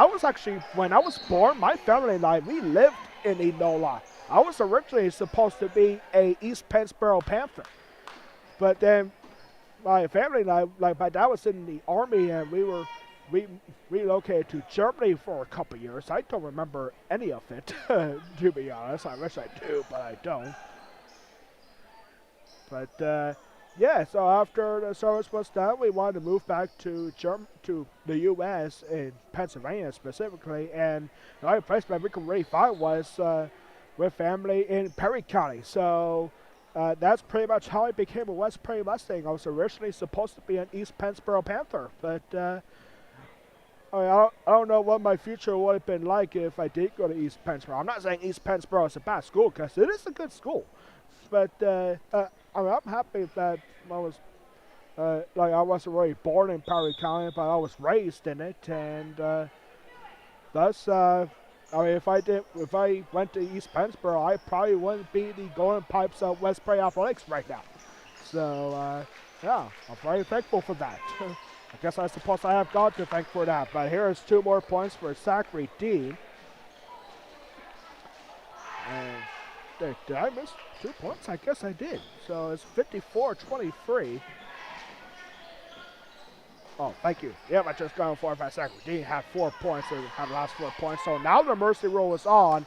when I was born, my family and I, we lived in Enola. I was originally supposed to be a East Pennsboro Panther. But then my family and I, my dad was in the Army, and we relocated to Germany for a couple years. I don't remember any of it, to be honest. I wish I do, but I don't. But yeah, so after the service was done, we wanted to move back to the U.S. in Pennsylvania specifically, and the only place that we could really find was with family in Perry County. So that's pretty much how I became a West Prairie Mustang. I was originally supposed to be an East Pennsboro Panther, but I don't know what my future would have been like if I did go to East Pennsboro. I'm not saying East Pennsboro is a bad school, because it is a good school, but I'm happy that I was I wasn't really born in Perry County, but I was raised in it, and thus if I went to East Pennsboro, I probably wouldn't be the Golden Pipes of West Prairie Athletics right now. So yeah, I'm very thankful for that. I guess I suppose I have God to thank for that. But here's 2 more points for Zachary Dean. And did I miss 2 points? I guess I did. So it's 54-23. Oh, thank you. Yep, I just got for it by Zachary Dean. Had 4 points. So had the last 4 points. So now the mercy rule is on.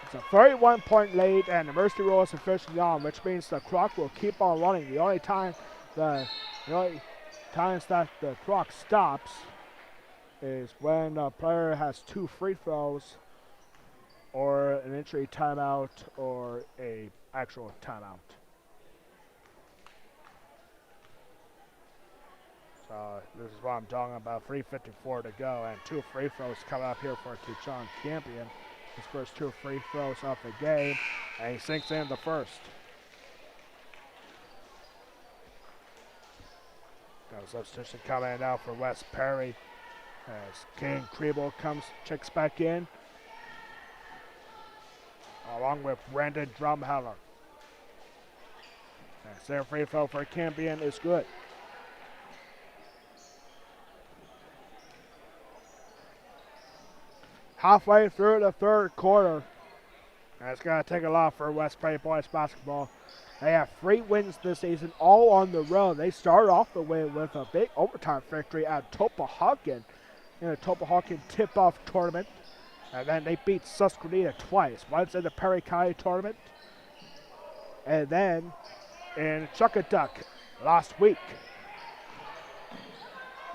It's a 31-point lead, and the mercy rule is officially on, which means the clock will keep on running. The only times that the clock stops is when a player has 2 free throws or an injury timeout or a actual timeout. So this is what I'm talking about. 3:54 to go, and 2 free throws coming up here for Tucson Campion. His first 2 free throws of the game, and he sinks in the first. Got a substitution coming in now for West Perry as King Kriebel checks back in, along with Brandon Drumheller. And their free throw for Campion is good. halfway through the third quarter. And it's going to take a lot for West Prairie boys basketball. They have 3 wins this season, all on the road. They started off the way with a big overtime victory at Topahaken in the Topahaken tip-off tournament. And then they beat Susquehanna twice. Once in the Perry County tournament, and then in Chuckaduck last week.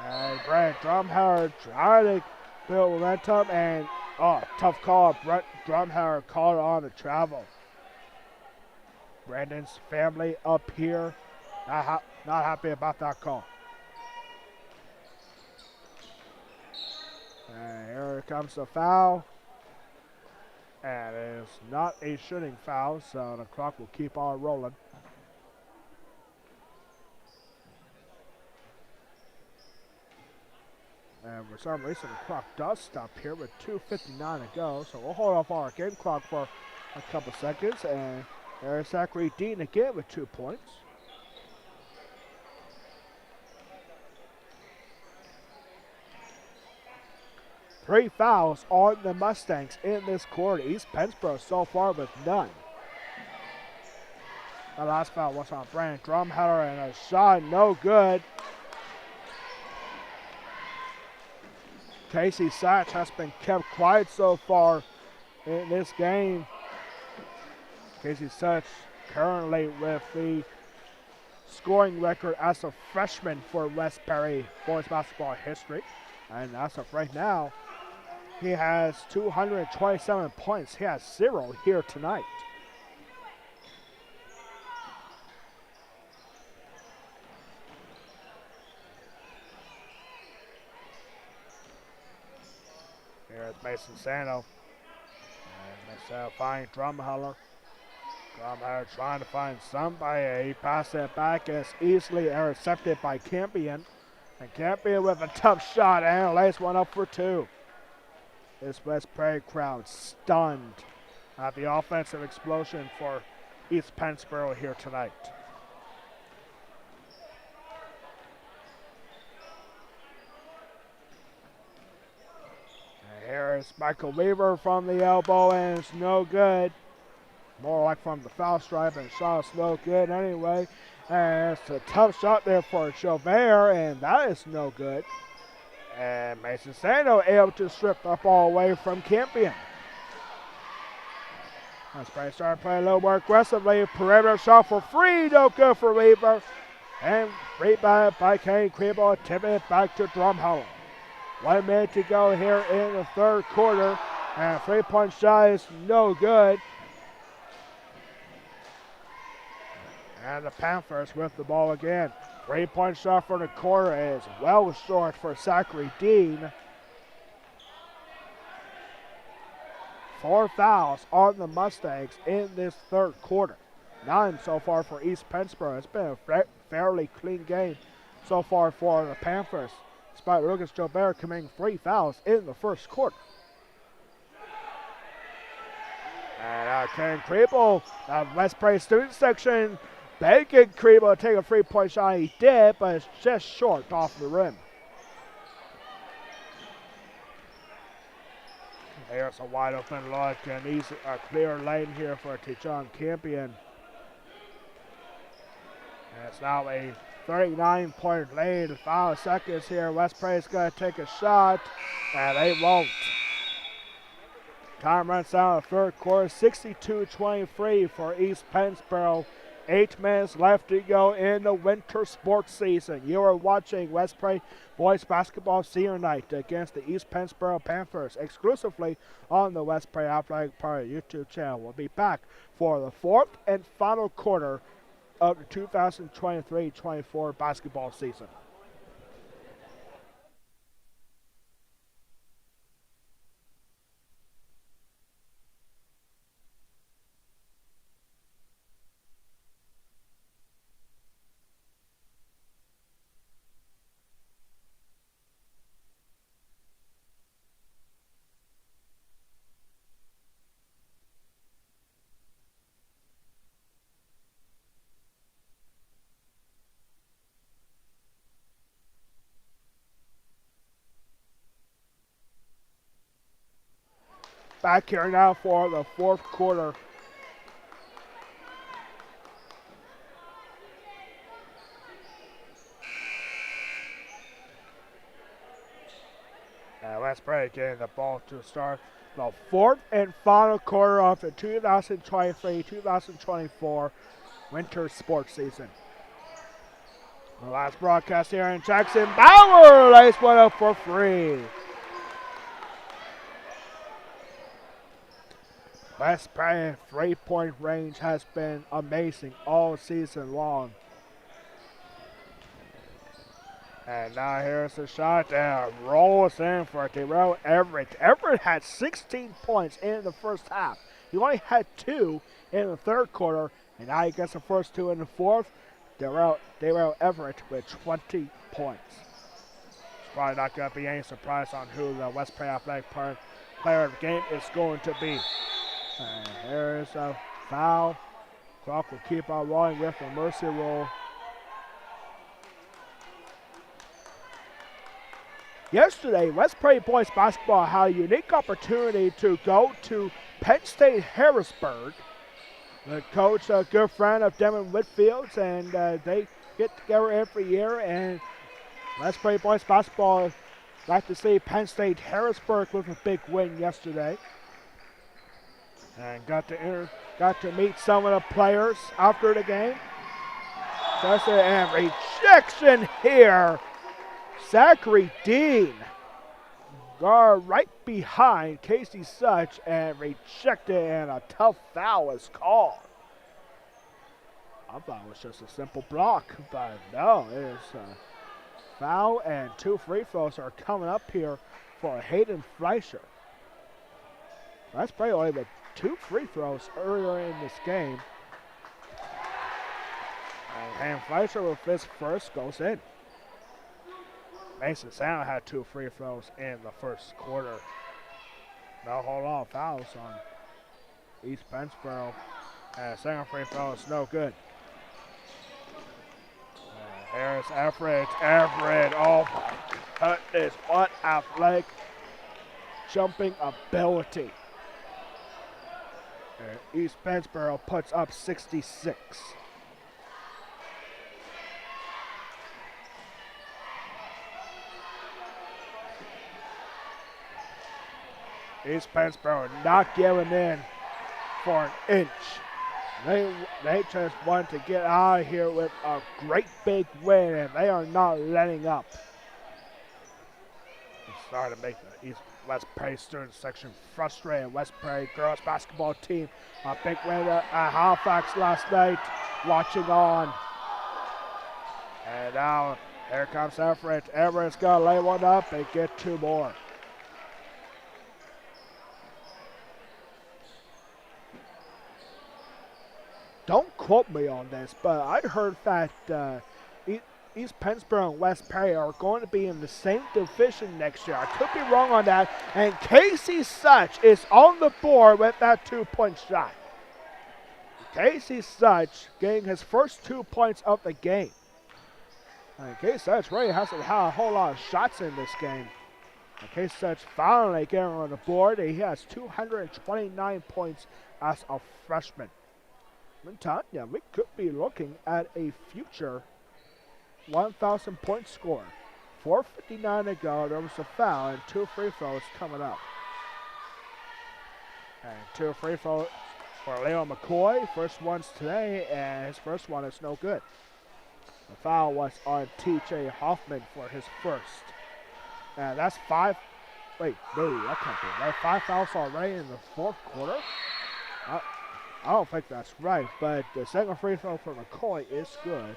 And Brent Drumheller trying to build momentum, and tough call. Brent Drumheller called on the travel. Brandon's family up here, not happy about that call. And here comes the foul. And it's not a shooting foul, so the clock will keep on rolling. And for some reason, the clock does stop here with 2:59 to go, so we'll hold off our game clock for a couple seconds. And there's Zachary Dean again with 2 points. Three fouls on the Mustangs in this quarter. East Pennsboro so far with none. The last foul was on Brandon Drumheller, and a shot no good. Casey Satch has been kept quiet so far in this game. Casey Satch currently with the scoring record as a freshman for West Perry boys basketball history. And as of right now, he has 227 points. He has 0 here tonight. Here's Mason Sano. And Mason finds Drumheller. Drumheller trying to find somebody. He passes it back. It's easily intercepted by Campion. And Campion with a tough shot and lays one up for 2. This West Prairie crowd stunned at the offensive explosion for East Pennsboro here tonight. And here is Michael Weaver from the elbow, and it's no good. More like from the foul stripe, and shot's no good anyway. And it's a tough shot there for Chauvert, and that is no good. And Mason Sano able to strip the ball away from Campion. Let's start playing a little more aggressively. Perimeter shot for 3, no good for Weaver. And rebound by Kane Crebo, tipping it back to Drumheller. 1 minute to go here in the third quarter. And 3-point shot is no good. And the Panthers with the ball again. 3-point shot for the quarter is well short for Zachary Dean. 4 fouls on the Mustangs in this third quarter. 9 so far for East Pennsboro. It's been a fairly clean game so far for the Panthers, despite Lucas Jobert committing 3 fouls in the first quarter. And Ken Kriebel, West Prairie student section, begging Kriebel to take a 3-point shot. He did, but it's just short off the rim. There's a wide open look, and he's a clear lane here for Tijon Campion. And it's now a 39-point lead. 5 seconds here. West Prairie's going to take a shot, and they won't. Time runs out of the third quarter, 62-23 for East Pennsboro. 8 minutes left to go in the winter sports season. You are watching West Prairie Boys Basketball Senior Night against the East Pennsboro Panthers exclusively on the West Prairie Athletic Party YouTube channel. We'll be back for the 4th and final quarter of the 2023-24 basketball season. back here now for the fourth quarter. And West Prairie getting the ball to start the fourth and final quarter of the 2023-2024 winter sports season. The last broadcast here in Jackson. Bauer lays one up for free. West Prairie three-point range has been amazing all season long. And now here's the shot that rolls in for Darrell Everett. Everett had 16 points in the first half. He only had 2 in the third quarter, and now he gets the first 2 in the fourth. Darrell Everett with 20 points. It's probably not going to be any surprise on who the West Prairie Athletic player of the game is going to be. And here's a foul. Clock will keep on rolling with the mercy rule. Yesterday, West Prairie boys basketball had a unique opportunity to go to Penn State Harrisburg. The coach, a good friend of Devin Whitfield's, and they get together every year. And West Prairie boys basketball got to see Penn State Harrisburg with a big win yesterday, and got to meet some of the players after the game. Just a rejection here. Zachary Dean guard right behind Casey Such and rejected, and a tough foul is called. I thought it was just a simple block, but no, it is a foul, and 2 free throws are coming up here for Hayden Fleischer. That's probably only the 2 free throws earlier in this game. And Hayden Fleischer with his first goes in. Mason Sound had 2 free throws in the first quarter. No hold on fouls on East Pennsboro. And second free throw is no good. Here's Everett. Oh my goodness, what athletic jumping ability. And East Pennsboro puts up 66. East Pennsboro not giving in for an inch. They just want to get out of here with a great big win, and they are not letting up. It's starting to make the West Prairie student section frustrated. West Prairie girls basketball team, a big win at Halifax last night, watching on. And now here comes Everett. Everett's got to lay one up and get 2 more. Don't quote me on this, but I heard that East Pennsboro and West Prairie are going to be in the same division next year. I could be wrong on that. And Casey Such is on the board with that 2-point shot. Casey Such getting his first 2 points of the game. And Casey Such really hasn't had a whole lot of shots in this game. And Casey Such finally getting on the board. He has 229 points as a freshman. I'm telling you, we could be looking at a future 1,000-point score. 4:59 to go. There was a foul and 2 free throws coming up. And 2 free throws for Leo McCoy. First one's today, and his first one is no good. The foul was on T.J. Hoffman for his first. And that's 5. Wait, no, that can't be right. 5 fouls already in the fourth quarter. I don't think that's right, but the second free throw for McCoy is good.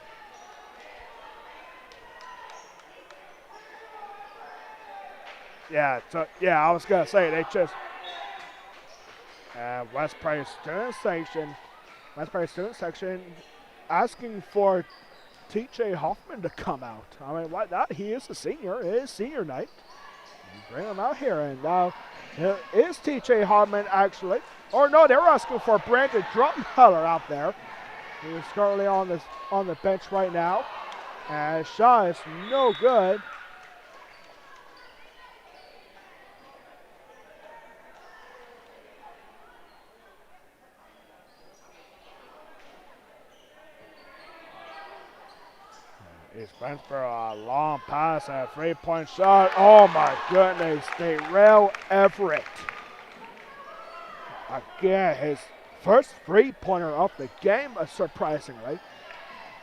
Yeah, I was going to say, they just... West Prairie student section asking for T.J. Hoffman to come out. I mean, why not? He is a senior. It is senior night. Bring him out here, and now here is T.J. Hoffman actually. Or no, they were asking for Brandon Drumheller out there. He is currently on the bench right now. And shot is no good. East Pennsboro, a long pass and a three-point shot. Oh my goodness, Darrell Everett. Again, his first three-pointer of the game, surprisingly.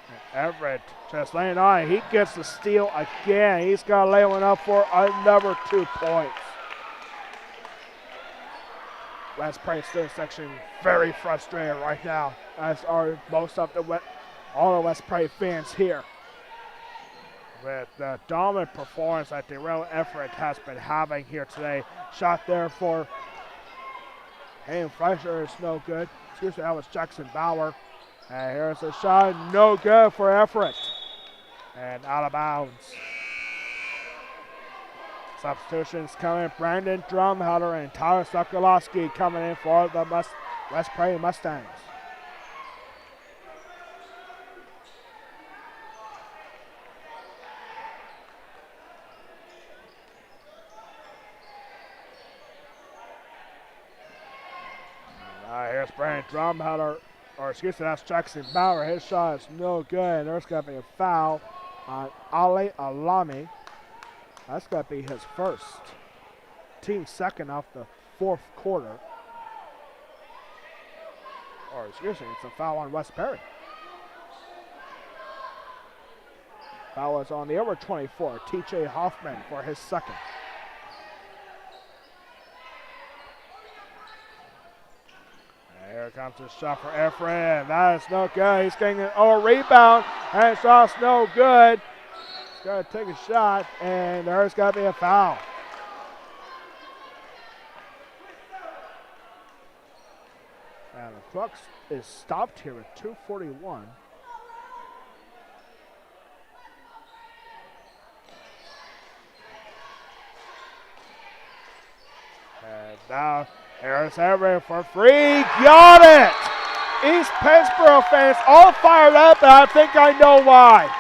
And Everett just laying on. He gets the steal again. He's got to lay one up for another 2 points. West Prairie student section very frustrated right now, as are most of all the West Prairie fans here. With the dominant performance that Darrell Everett has been having here today. Shot there for Hayden Fleischer is no good. Excuse me, that was Jackson Bauer. And here's a shot, no good for Everett. And out of bounds. Substitutions coming, Brandon Drumheller and Tyler Sokolowski coming in for the West Prairie Mustangs. Here's Brandon Drumheller, or excuse me, that's Jackson Bauer. His shot is no good, and there's going to be a foul on Ali Alami. That's going to be his first. Team second off the fourth quarter. Or excuse me, it's a foul on West Perry. Foul is on the over 24, TJ Hoffman for his second. And here comes the shot for Everett. That is no good. He's getting a rebound, and the shot's no good. He's got to take a shot, and there's got to be a foul. And the clock is stopped here at 2:41. And now here's Everett for free. Got it! East Pennsboro fans all fired up, and I think I know why.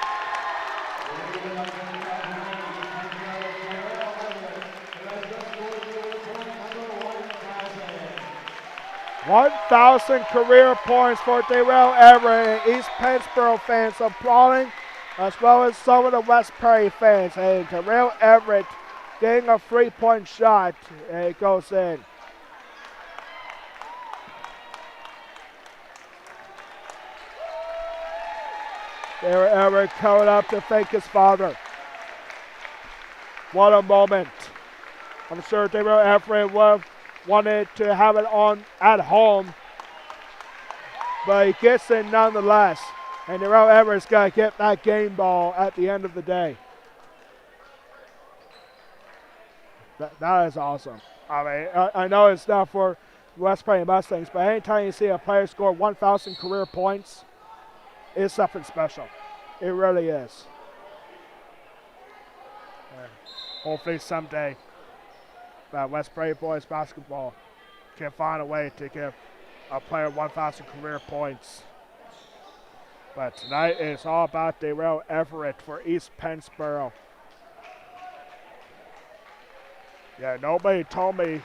1,000 career points for Darrell Everett. East Pennsboro fans applauding, as well as some of the West Prairie fans. And Darrell Everett getting a three-point shot, and it goes in. Darrell Everett coming up to thank his father. What a moment. I'm sure Darrell Everett wanted to have it on at home, but he gets it nonetheless. And Darrell Everett's got to get that game ball at the end of the day. That is awesome. I mean, I know it's not for West Prairie Mustangs, but anytime you see a player score 1,000 career points, it's something special. It really is. Hopefully someday West Prairie boys basketball can find a way to give a player 1,000 career points. But tonight it's all about Darrell Everett for East Pennsboro. Yeah, nobody told me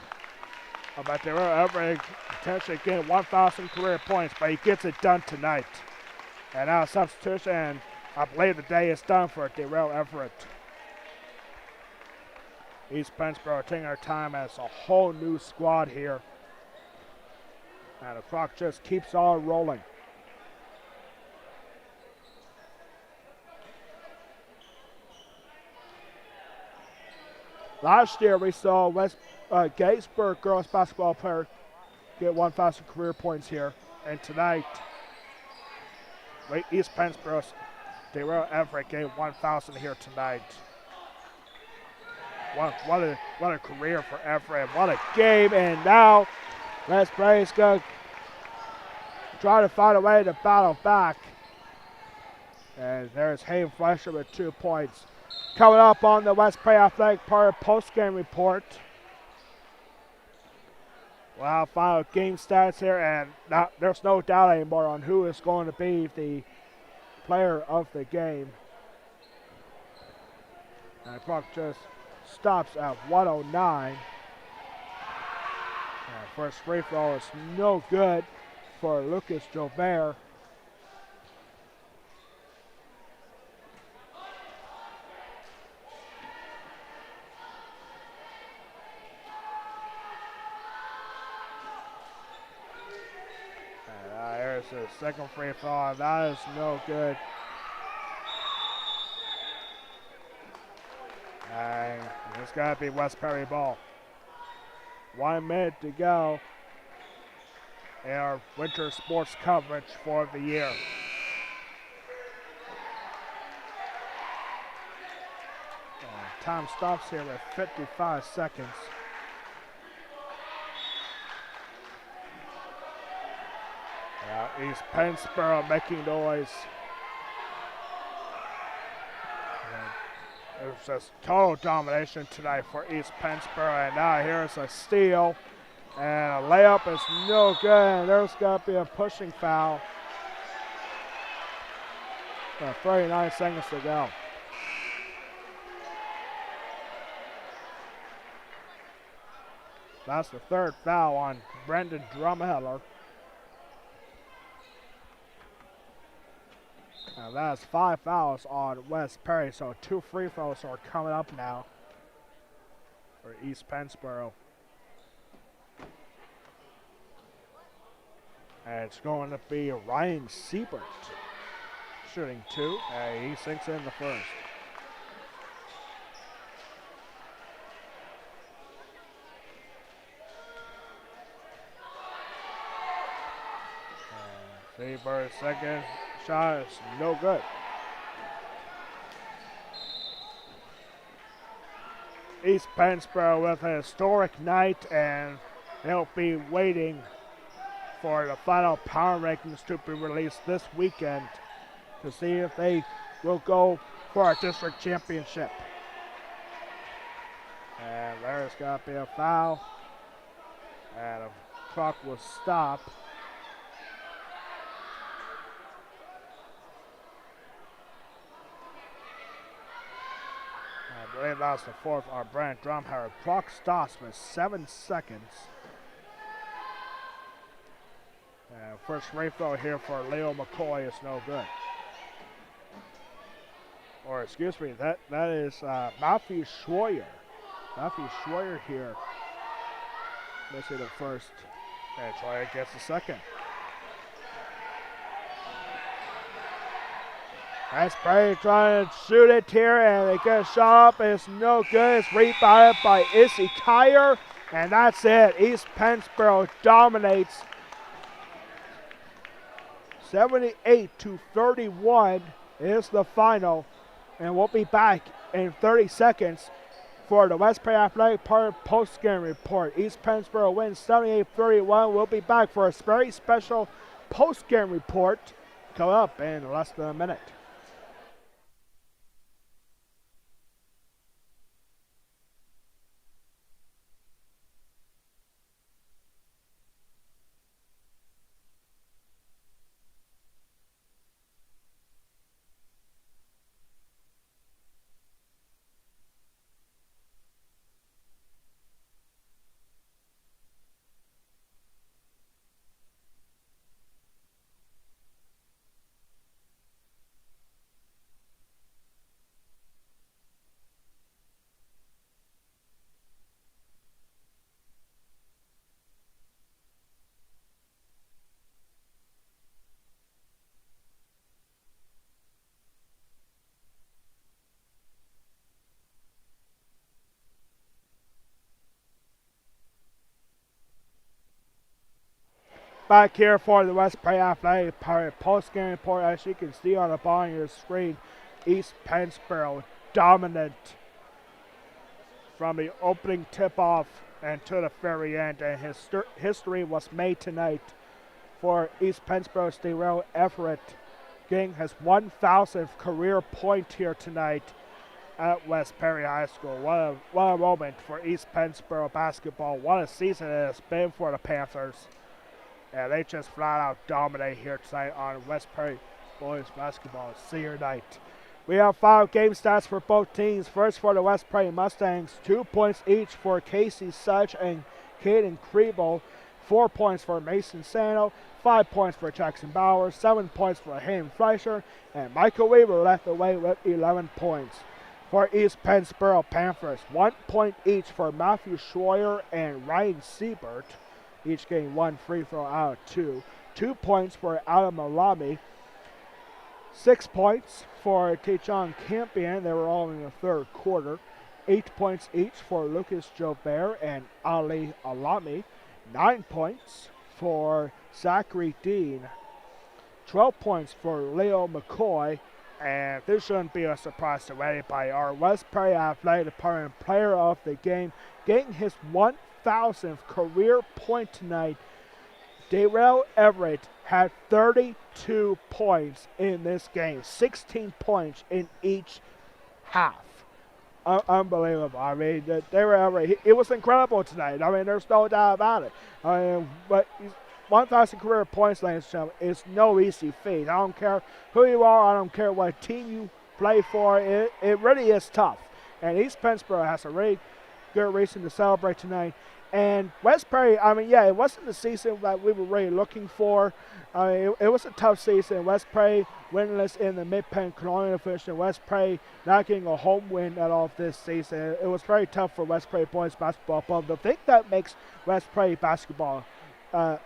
about Darrell Everett potentially getting 1,000 career points, but he gets it done tonight. And now substitution, and I believe the day is done for Darrell Everett. East Pennsboro taking our time as a whole new squad here. And the clock just keeps on rolling. Last year we saw Gatesburg girls basketball player get 1,000 career points here. And tonight, East Pennsboro's Darrell Everett gave 1,000 here tonight. What a career for Everett. What a game. And now West Prairie's going to try to find a way to battle back. And there's Hayden Fleischer with 2 points. Coming up on the West Prairie Athletic Park post-game report. We'll have final game stats here, and there's no doubt anymore on who is going to be the player of the game. And the clock just stops at 109. First free throw is no good for Lucas Jobert. There's a second free throw, and that is no good. And it's going to be West Perry ball. 1 minute to go in our winter sports coverage for the year. Time stops here with 55 seconds. East Pennsboro making noise. It was just total domination tonight for East Pennsboro, and now here's a steal, and a layup is no good, and there's got to be a pushing foul. 39 seconds to go. That's the third foul on Brendan Drumheller. And that's 5 fouls on West Perry, so 2 free throws are coming up now for East Pennsboro. And it's going to be Ryan Siebert shooting 2, and he sinks in the first. Siebert's second shot is no good. East Pennsboro with a historic night, and they'll be waiting for the final power rankings to be released this weekend to see if they will go for a district championship. And there's got to be a foul, and the clock will stop. I believe that's the fourth on Brent Drumheller. Clock stops with 7 seconds. First free throw here for Leo McCoy is no good. Or excuse me, that is Matthew Schroyer. Matthew Schroyer here. Missing the first. And Schroyer gets the second. That's Perry trying to shoot it here, and they get a shot up, and it's no good. It's rebounded by Issy Kyer, and that's it. East Pennsboro dominates 78-31 is the final, and we'll be back in 30 seconds for the West Perry Athletic Park post-game report. East Pennsboro wins 78-31. We'll be back for a very special post-game report coming up in less than a minute. Back here for the West Perry Athletic Park post-game report. As you can see on the bottom of your screen, East Pennsboro dominant from the opening tip-off and to the very end. And history was made tonight for East Pennsboro's Darrell Everett, getting his 1,000th career point here tonight at West Perry High School. What a moment for East Pennsboro basketball. What a season it has been for the Panthers. Yeah, they just flat out dominate here tonight on West Perry boys basketball senior night. We have 5 game stats for both teams. First for the West Perry Mustangs, 2 points each for Casey Such and Caden Kriebel, 4 points for Mason Sano, 5 points for Jackson Bauer, 7 points for Hayden Fleischer, and Michael Weaver led the way with 11 points. For East Pennsboro Panthers, 1 point each for Matthew Schroyer and Ryan Siebert, each getting 1 free throw out of 2. 2 points for Adam Alami, 6 points for Tejon Campion. They were all in the third quarter. 8 points each for Lucas Jobert and Ali Alami. 9 points for Zachary Dean. 12 points for Leo McCoy. And this shouldn't be a surprise to anybody. Our West Prairie Athletic Department player of the game, getting his 1,000th career point tonight. Darrell Everett had 32 points in this game, 16 points in each half. Unbelievable. I mean, Darrell Everett, it was incredible tonight. I mean, there's no doubt about it. But 1,000 career points, ladies and gentlemen, is no easy feat. I don't care who you are. I don't care what team you play for. It really is tough. And East Pennsboro has a really good reason to celebrate tonight. And West Prairie, I mean, yeah, it wasn't the season that we were really looking for. It was a tough season. West Prairie winless in the Mid-Penn Colonial Division. West Prairie not getting a home win at all this season. It was very tough for West Prairie boys basketball. But the thing that makes West Prairie basketball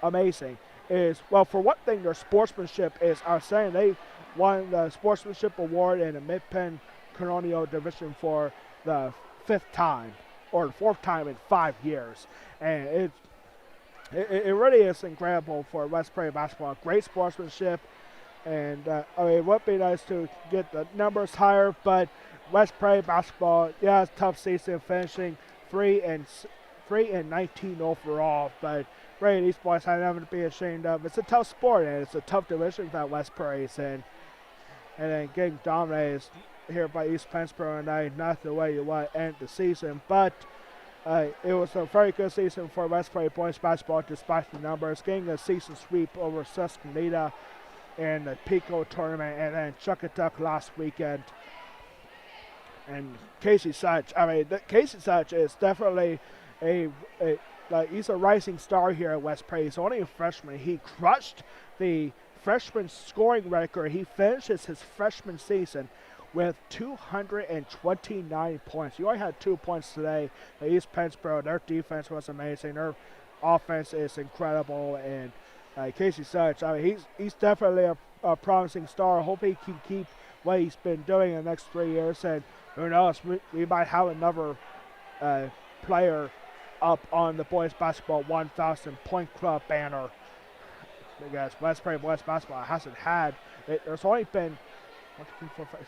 amazing is, well, for one thing, their sportsmanship is outstanding. They won the sportsmanship award in the Mid-Penn Colonial Division for the 5th time. Or the 4th time in 5 years. And it really is incredible for West Prairie basketball. Great sportsmanship. And I mean, it would be nice to get the numbers higher, but West Prairie basketball, yeah, it's a tough season, finishing 3-19 overall. But really, these boys have nothing to be ashamed of. It's a tough sport, and it's a tough division that West Prairie's in. And then getting dominated here by East Pennsboro tonight, not the way you want to end the season, but it was a very good season for West Prairie boys basketball despite the numbers, getting a season sweep over Susquehanna in the Pico tournament, and then Chuckatuck last weekend. And Casey Such, I mean, Casey Such is definitely he's a rising star here at West Prairie. He's only a freshman. He crushed the freshman scoring record. He finishes his freshman season with 229 points. He only had 2 points today. East Pennsboro, their defense was amazing. Their offense is incredible. And Casey Such, I mean, he's definitely a promising star. I hope he can keep what he's been doing in the next 3 years. And who knows, we might have another player up on the boys basketball 1,000 point club banner. Because West Prairie boys basketball hasn't had it. There's only been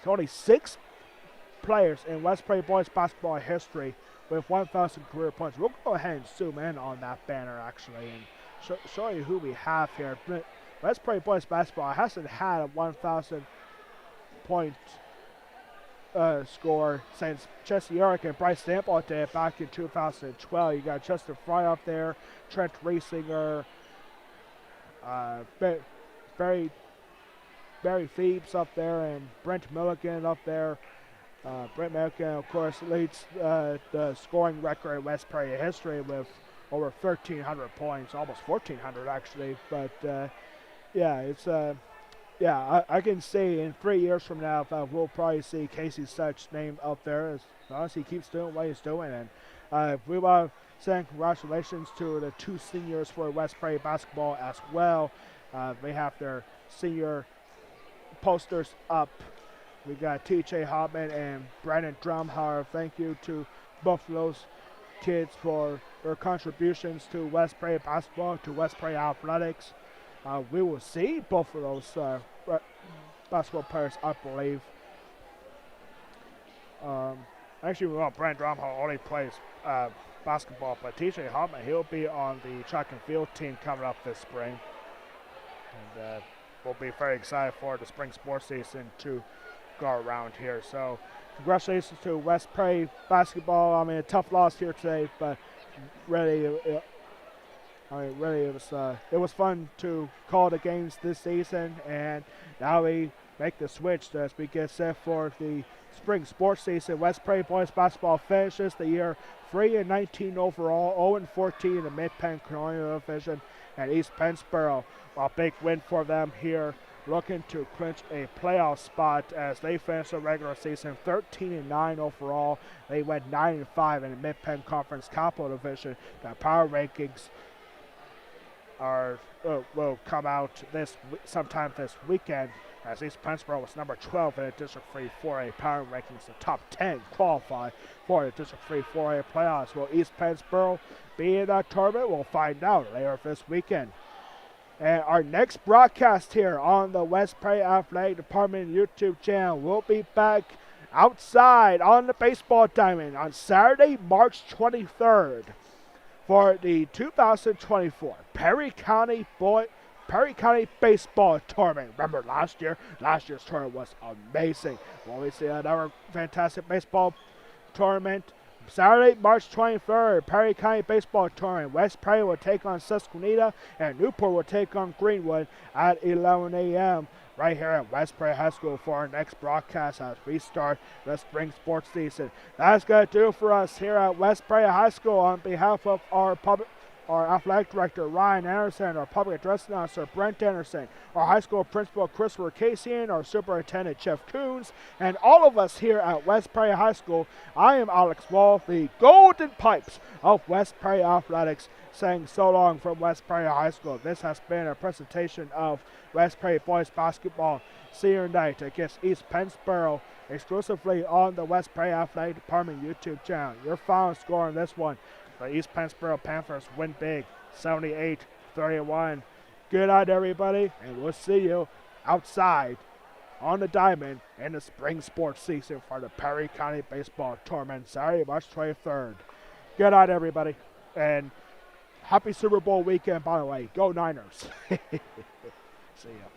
only 6 players in West Prairie boys basketball history with 1,000 career points. We'll go ahead and zoom in on that banner actually and show you who we have here. West Prairie boys basketball hasn't had a 1,000 point score since Jesse Eric and Bryce Stample did it back in 2012. You got Justin Fry up there, Trent Riesinger, Barry Thebes up there, and Brent Milligan up there. Brent Milligan, of course, leads the scoring record in West Prairie history with over 1,300 points, almost 1,400 actually. But yeah, it's I can see in 3 years from now we'll probably see Casey Such's name up there as long as he keeps doing what he's doing. And we want to send congratulations to the 2 seniors for West Prairie basketball as well. They have their senior posters up. We got TJ Hopman and Brandon Drumhauer. Thank you to both of those kids for their contributions to West Prairie basketball, to West Prairie athletics. We will see both of those basketball players, I believe. Actually, well, Brandon Drumhauer only plays basketball, but TJ Hopman, he'll be on the track and field team coming up this spring. And we'll be very excited for the spring sports season to go around here. So congratulations to West Prairie basketball. I mean, a tough loss here today, but really, it was fun to call the games this season, and now we make the switch as we get set for the spring sports season. West Prairie boys basketball finishes the year 3-19 overall, 0-14 in the Mid-Penn Colonial Division, and East Pennsboro, a big win for them here, looking to clinch a playoff spot as they finished the regular season 13-9 overall. They went 9-5 in the Mid-Penn Conference Capital Division. The power rankings will come out sometime this weekend, as East Pennsboro was number 12 in the District 3 4A power rankings. The top 10 qualify for the District 3 4A playoffs. Will East Pennsboro be in that tournament? We'll find out later this weekend. And our next broadcast here on the West Prairie Athletic Department YouTube channel will be back outside on the baseball diamond on Saturday, March 23rd for the 2024 Perry County Baseball Tournament. Remember last year's tournament was amazing. Well, we see another fantastic baseball tournament. Saturday, March 23rd, Perry County Baseball Tournament. West Prairie will take on Susquehanna, and Newport will take on Greenwood at 11 a.m. right here at West Prairie High School for our next broadcast as we start the spring sports season. That's going to do it for us here at West Prairie High School. On behalf of our athletic director, Ryan Anderson, our public address announcer, Brent Anderson, our high school principal, Christopher Casey, our superintendent, Jeff Coons, and all of us here at West Prairie High School, I am Alex Wall, the Golden Pipes of West Prairie Athletics, saying so long from West Prairie High School. This has been a presentation of West Prairie Boys Basketball Senior Night against East Pennsboro, exclusively on the West Prairie Athletic Department YouTube channel. Your final score on this one: the East Pennsboro Panthers win big, 78-31. Good night, everybody, and we'll see you outside on the diamond in the spring sports season for the Perry County Baseball Tournament, Saturday, March 23rd. Good night, everybody, and happy Super Bowl weekend, by the way. Go Niners. See ya.